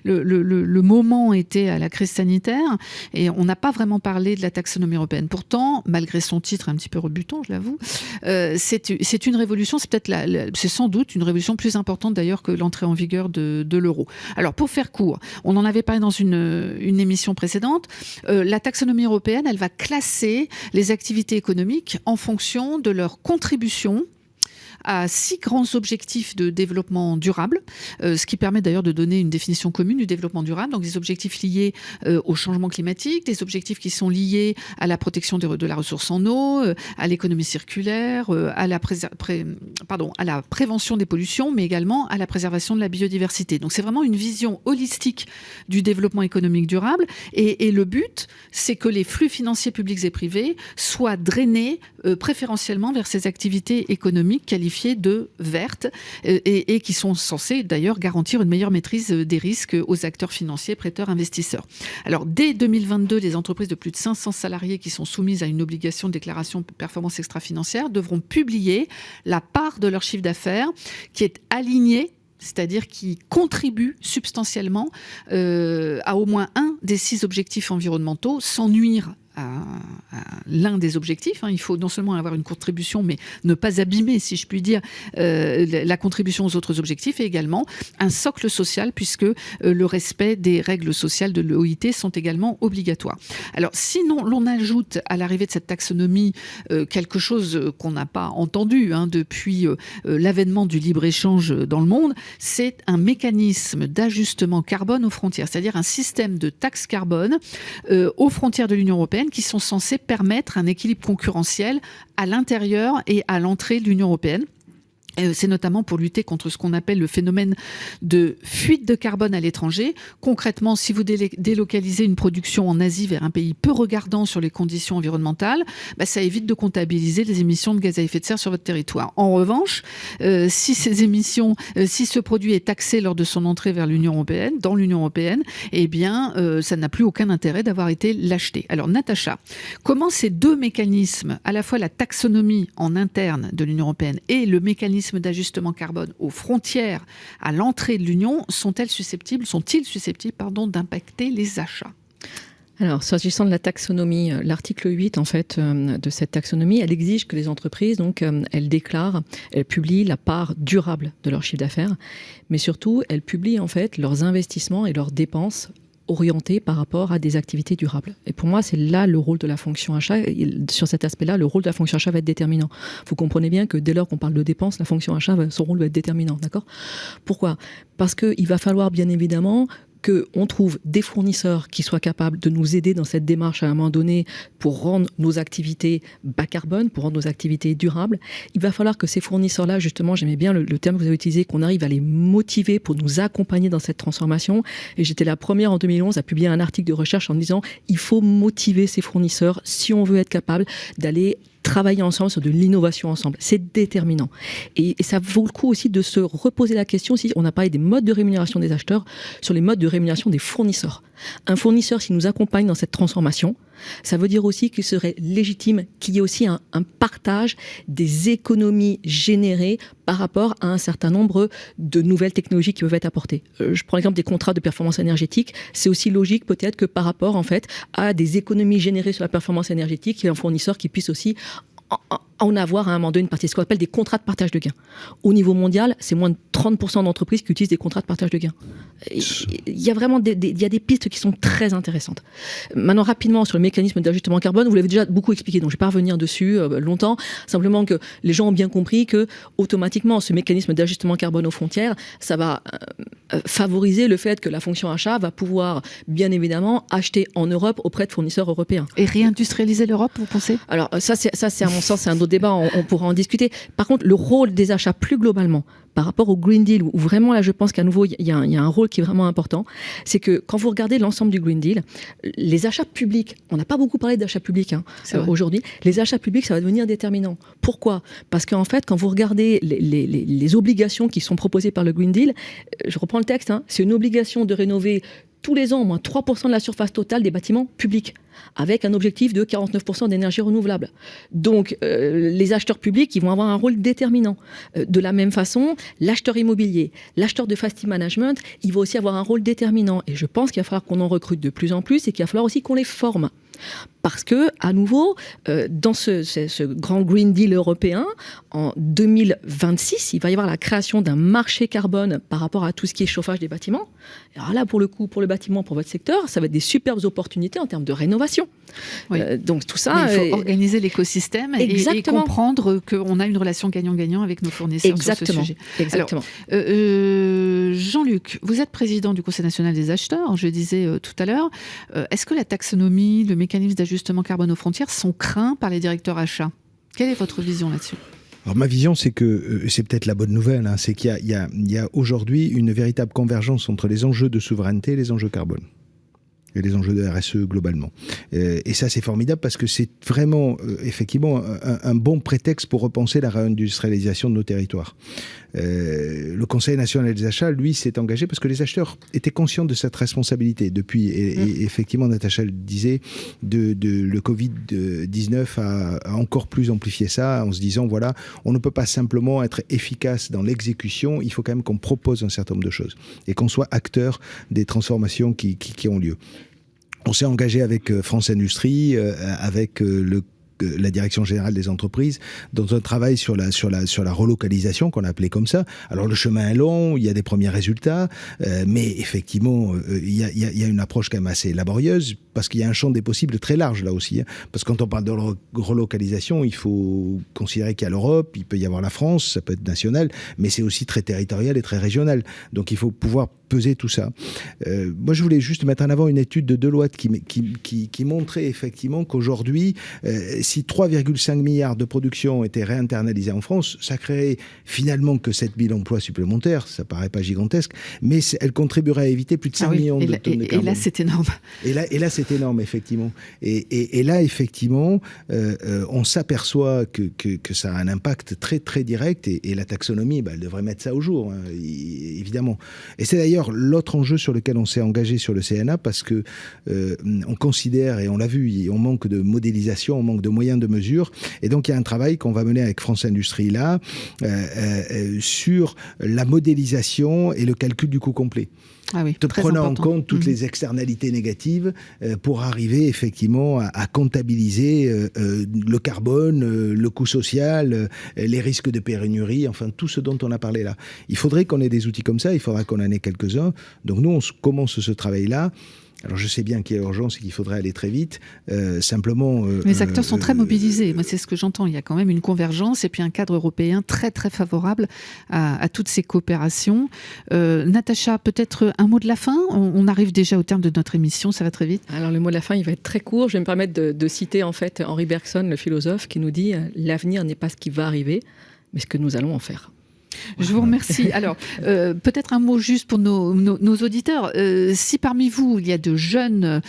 le moment était à la crise sanitaire et on n'a pas vraiment parlé de la taxonomie européenne. Pourtant, malgré son titre un petit peu rebutant, je l'avoue, c'est une révolution, c'est sans doute une révolution plus importante d'ailleurs que l'entrée en vigueur de l'euro. Alors pour faire court, on en avait parlé dans une émission précédente, la taxonomie européenne, elle va classer les activités économiques en fonction de leur contribution à 6 grands objectifs de développement durable, ce qui permet d'ailleurs de donner une définition commune du développement durable. Donc des objectifs liés au changement climatique, des objectifs qui sont liés à la protection de la ressource en eau, à l'économie circulaire, à la prévention des pollutions, mais également à la préservation de la biodiversité. Donc c'est vraiment une vision holistique du développement économique durable, et le but, c'est que les flux financiers publics et privés soient drainés préférentiellement vers ces activités économiques qualifiées de vertes et qui sont censées d'ailleurs garantir une meilleure maîtrise des risques aux acteurs financiers, prêteurs, investisseurs. Alors dès 2022, les entreprises de plus de 500 salariés qui sont soumises à une obligation de déclaration de performance extra-financière devront publier la part de leur chiffre d'affaires qui est alignée, c'est-à-dire qui contribue substantiellement à au moins un des 6 objectifs environnementaux, sans nuire à l'un des objectifs. Il faut non seulement avoir une contribution, mais ne pas abîmer, si je puis dire, la contribution aux autres objectifs, et également un socle social, puisque le respect des règles sociales de l'OIT sont également obligatoires. Alors, sinon, l'on ajoute à l'arrivée de cette taxonomie quelque chose qu'on n'a pas entendu depuis l'avènement du libre-échange dans le monde, c'est un mécanisme d'ajustement carbone aux frontières, c'est-à-dire un système de taxe carbone aux frontières de l'Union européenne, qui sont censés permettre un équilibre concurrentiel à l'intérieur et à l'entrée de l'Union européenne. C'est notamment pour lutter contre ce qu'on appelle le phénomène de fuite de carbone à l'étranger. Concrètement, si vous délocalisez une production en Asie vers un pays peu regardant sur les conditions environnementales, ça évite de comptabiliser les émissions de gaz à effet de serre sur votre territoire. En revanche, si ce produit est taxé lors de son entrée dans l'Union européenne, eh bien, ça n'a plus aucun intérêt d'avoir été l'acheter. Alors, Natacha, comment ces deux mécanismes, à la fois la taxonomie en interne de l'Union européenne et le mécanisme d'ajustement carbone aux frontières à l'entrée de l'Union, sont-ils susceptibles d'impacter les achats ? Alors, s'agissant de la taxonomie, l'article 8, en fait, de cette taxonomie, elle exige que les entreprises, donc, elles publient la part durable de leur chiffre d'affaires, mais surtout, elles publient, en fait, leurs investissements et leurs dépenses orientés par rapport à des activités durables. Et pour moi, c'est là le rôle de la fonction achat. Et sur cet aspect-là, le rôle de la fonction achat va être déterminant. Vous comprenez bien que dès lors qu'on parle de dépenses, la fonction achat, son rôle va être déterminant. D'accord ? Pourquoi ? Parce qu'il va falloir, bien évidemment, qu'on trouve des fournisseurs qui soient capables de nous aider dans cette démarche à un moment donné pour rendre nos activités bas carbone, pour rendre nos activités durables. Il va falloir que ces fournisseurs-là, justement, j'aimais bien le terme que vous avez utilisé, qu'on arrive à les motiver pour nous accompagner dans cette transformation. Et j'étais la première en 2011 à publier un article de recherche en disant il faut motiver ces fournisseurs si on veut être capable d'aller travailler ensemble sur de l'innovation ensemble. C'est déterminant. Et ça vaut le coup aussi de se reposer la question, si on a parlé des modes de rémunération des acheteurs, sur les modes de rémunération des fournisseurs. Un fournisseur, s'il nous accompagne dans cette transformation, ça veut dire aussi qu'il serait légitime qu'il y ait aussi un partage des économies générées par rapport à un certain nombre de nouvelles technologies qui peuvent être apportées. Je prends l'exemple des contrats de performance énergétique. C'est aussi logique peut-être que par rapport en fait à des économies générées sur la performance énergétique, il y a un fournisseur qui puisse aussi en avoir à un moment donné une partie, ce qu'on appelle des contrats de partage de gains. Au niveau mondial, c'est moins de 30% d'entreprises qui utilisent des contrats de partage de gains. Il y a vraiment il y a des pistes qui sont très intéressantes. Maintenant, rapidement, sur le mécanisme d'ajustement carbone, vous l'avez déjà beaucoup expliqué, donc je ne vais pas revenir dessus longtemps. Simplement que les gens ont bien compris que, automatiquement, ce mécanisme d'ajustement carbone aux frontières, ça va favoriser le fait que la fonction achat va pouvoir, bien évidemment, acheter en Europe auprès de fournisseurs européens. Et réindustrialiser l'Europe, vous pensez ? Alors, ça, c'est à mon sens, c'est un autre débat, on pourra en discuter. Par contre, le rôle des achats plus globalement, par rapport au Green Deal, où vraiment là je pense qu'à nouveau il y a un rôle qui est vraiment important, c'est que quand vous regardez l'ensemble du Green Deal, les achats publics, on n'a pas beaucoup parlé d'achats publics aujourd'hui, les achats publics ça va devenir déterminant. Pourquoi ? Parce qu'en fait quand vous regardez les obligations qui sont proposées par le Green Deal, je reprends le texte, c'est une obligation de rénover tous les ans au moins 3% de la surface totale des bâtiments publics, avec un objectif de 49% d'énergie renouvelable. Donc, les acheteurs publics, ils vont avoir un rôle déterminant. De la même façon, l'acheteur immobilier, l'acheteur de facility management, il va aussi avoir un rôle déterminant. Et je pense qu'il va falloir qu'on en recrute de plus en plus et qu'il va falloir aussi qu'on les forme. Parce que, à nouveau, dans ce grand Green Deal européen, en 2026, il va y avoir la création d'un marché carbone par rapport à tout ce qui est chauffage des bâtiments. Alors là, pour le coup, pour le bâtiment, pour votre secteur, ça va être des superbes opportunités en termes de rénovation. Oui. Donc tout ça... Mais il faut organiser l'écosystème et comprendre qu'on a une relation gagnant-gagnant avec nos fournisseurs sur ce sujet. Exactement. Alors, Jean-Luc, vous êtes président du Conseil national des acheteurs, je disais tout à l'heure. Est-ce que la taxonomie, le mécanisme d'ajustement carbone aux frontières sont craints par les directeurs achats ? Quelle est votre vision là-dessus ? Alors ma vision, c'est que c'est peut-être la bonne nouvelle, c'est qu'il y a aujourd'hui une véritable convergence entre les enjeux de souveraineté et les enjeux carbone. Et les enjeux de RSE globalement. Et ça, c'est formidable parce que c'est vraiment, effectivement, un bon prétexte pour repenser la réindustrialisation de nos territoires. Le Conseil national des achats, lui, s'est engagé parce que les acheteurs étaient conscients de cette responsabilité depuis. Et effectivement, Natacha le disait, le Covid-19 a encore plus amplifié ça en se disant, voilà, on ne peut pas simplement être efficace dans l'exécution, il faut quand même qu'on propose un certain nombre de choses et qu'on soit acteur des transformations qui ont lieu. On s'est engagé avec France Industrie, avec la direction générale des entreprises, dans un travail sur la relocalisation qu'on a appelé comme ça. Alors le chemin est long, il y a des premiers résultats, mais effectivement il y a une approche quand même assez laborieuse parce qu'il y a un champ des possibles très large là aussi. Parce que quand on parle de relocalisation, il faut considérer qu'il y a l'Europe, il peut y avoir la France, ça peut être national, mais c'est aussi très territorial et très régional. Donc il faut pouvoir peser tout ça. Moi, je voulais juste mettre en avant une étude de Deloitte qui montrait effectivement qu'aujourd'hui, si 3,5 milliards de production étaient réinternalisés en France, ça créerait finalement que 7 000 emplois supplémentaires. Ça paraît pas gigantesque, mais elle contribuerait à éviter plus de 5 millions de tonnes de carbone. Et là, c'est énorme. Et là, c'est énorme, effectivement. Et là, effectivement, on s'aperçoit que ça a un impact très, très direct. Et la taxonomie, elle devrait mettre ça au jour, hein, évidemment. Et c'est d'ailleurs l'autre enjeu sur lequel on s'est engagé sur le CNA, parce que on considère, et on l'a vu, on manque de modélisation, on manque de moyens de mesure. Et donc, il y a un travail qu'on va mener avec France Industrie là, sur la modélisation et le calcul du coût complet. Ah oui, prenant en compte toutes les externalités négatives pour arriver effectivement à comptabiliser le carbone, le coût social, les risques de pénurie, enfin tout ce dont on a parlé là. Il faudrait qu'on ait des outils comme ça, il faudra qu'on en ait quelques-uns. Donc nous, on commence ce travail-là. Alors je sais bien qu'il y a urgence et qu'il faudrait aller très vite. Simplement... les acteurs sont très mobilisés. Moi, c'est ce que j'entends. Il y a quand même une convergence et puis un cadre européen très, très favorable à toutes ces coopérations. Natacha, peut-être un mot de la fin ? On arrive déjà au terme de notre émission, ça va très vite. Alors le mot de la fin, il va être très court. Je vais me permettre de citer en fait Henri Bergson, le philosophe, qui nous dit « L'avenir n'est pas ce qui va arriver, mais ce que nous allons en faire ». Je vous remercie. Alors, peut-être un mot juste pour nos auditeurs. Si parmi vous, il y a des jeunes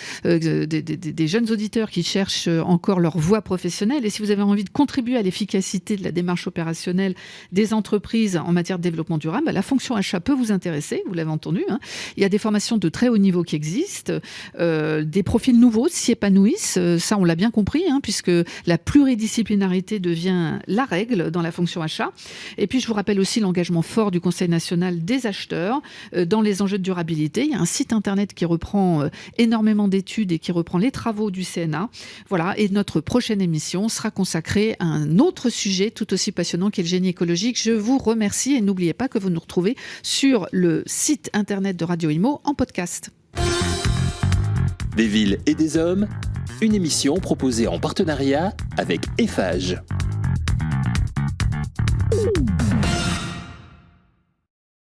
auditeurs qui cherchent encore leur voie professionnelle, et si vous avez envie de contribuer à l'efficacité de la démarche opérationnelle des entreprises en matière de développement durable, la fonction achat peut vous intéresser, vous l'avez entendu. Hein. Il y a des formations de très haut niveau qui existent, des profils nouveaux s'y épanouissent, ça on l'a bien compris, hein, puisque la pluridisciplinarité devient la règle dans la fonction achat. Et puis je vous rappelle aussi l'engagement fort du Conseil national des acheteurs dans les enjeux de durabilité. Il y a un site internet qui reprend énormément d'études et qui reprend les travaux du CNA. Voilà, et notre prochaine émission sera consacrée à un autre sujet tout aussi passionnant qui est le génie écologique. Je vous remercie et n'oubliez pas que vous nous retrouvez sur le site internet de Radio Imo en podcast. Des villes et des hommes, une émission proposée en partenariat avec Eiffage.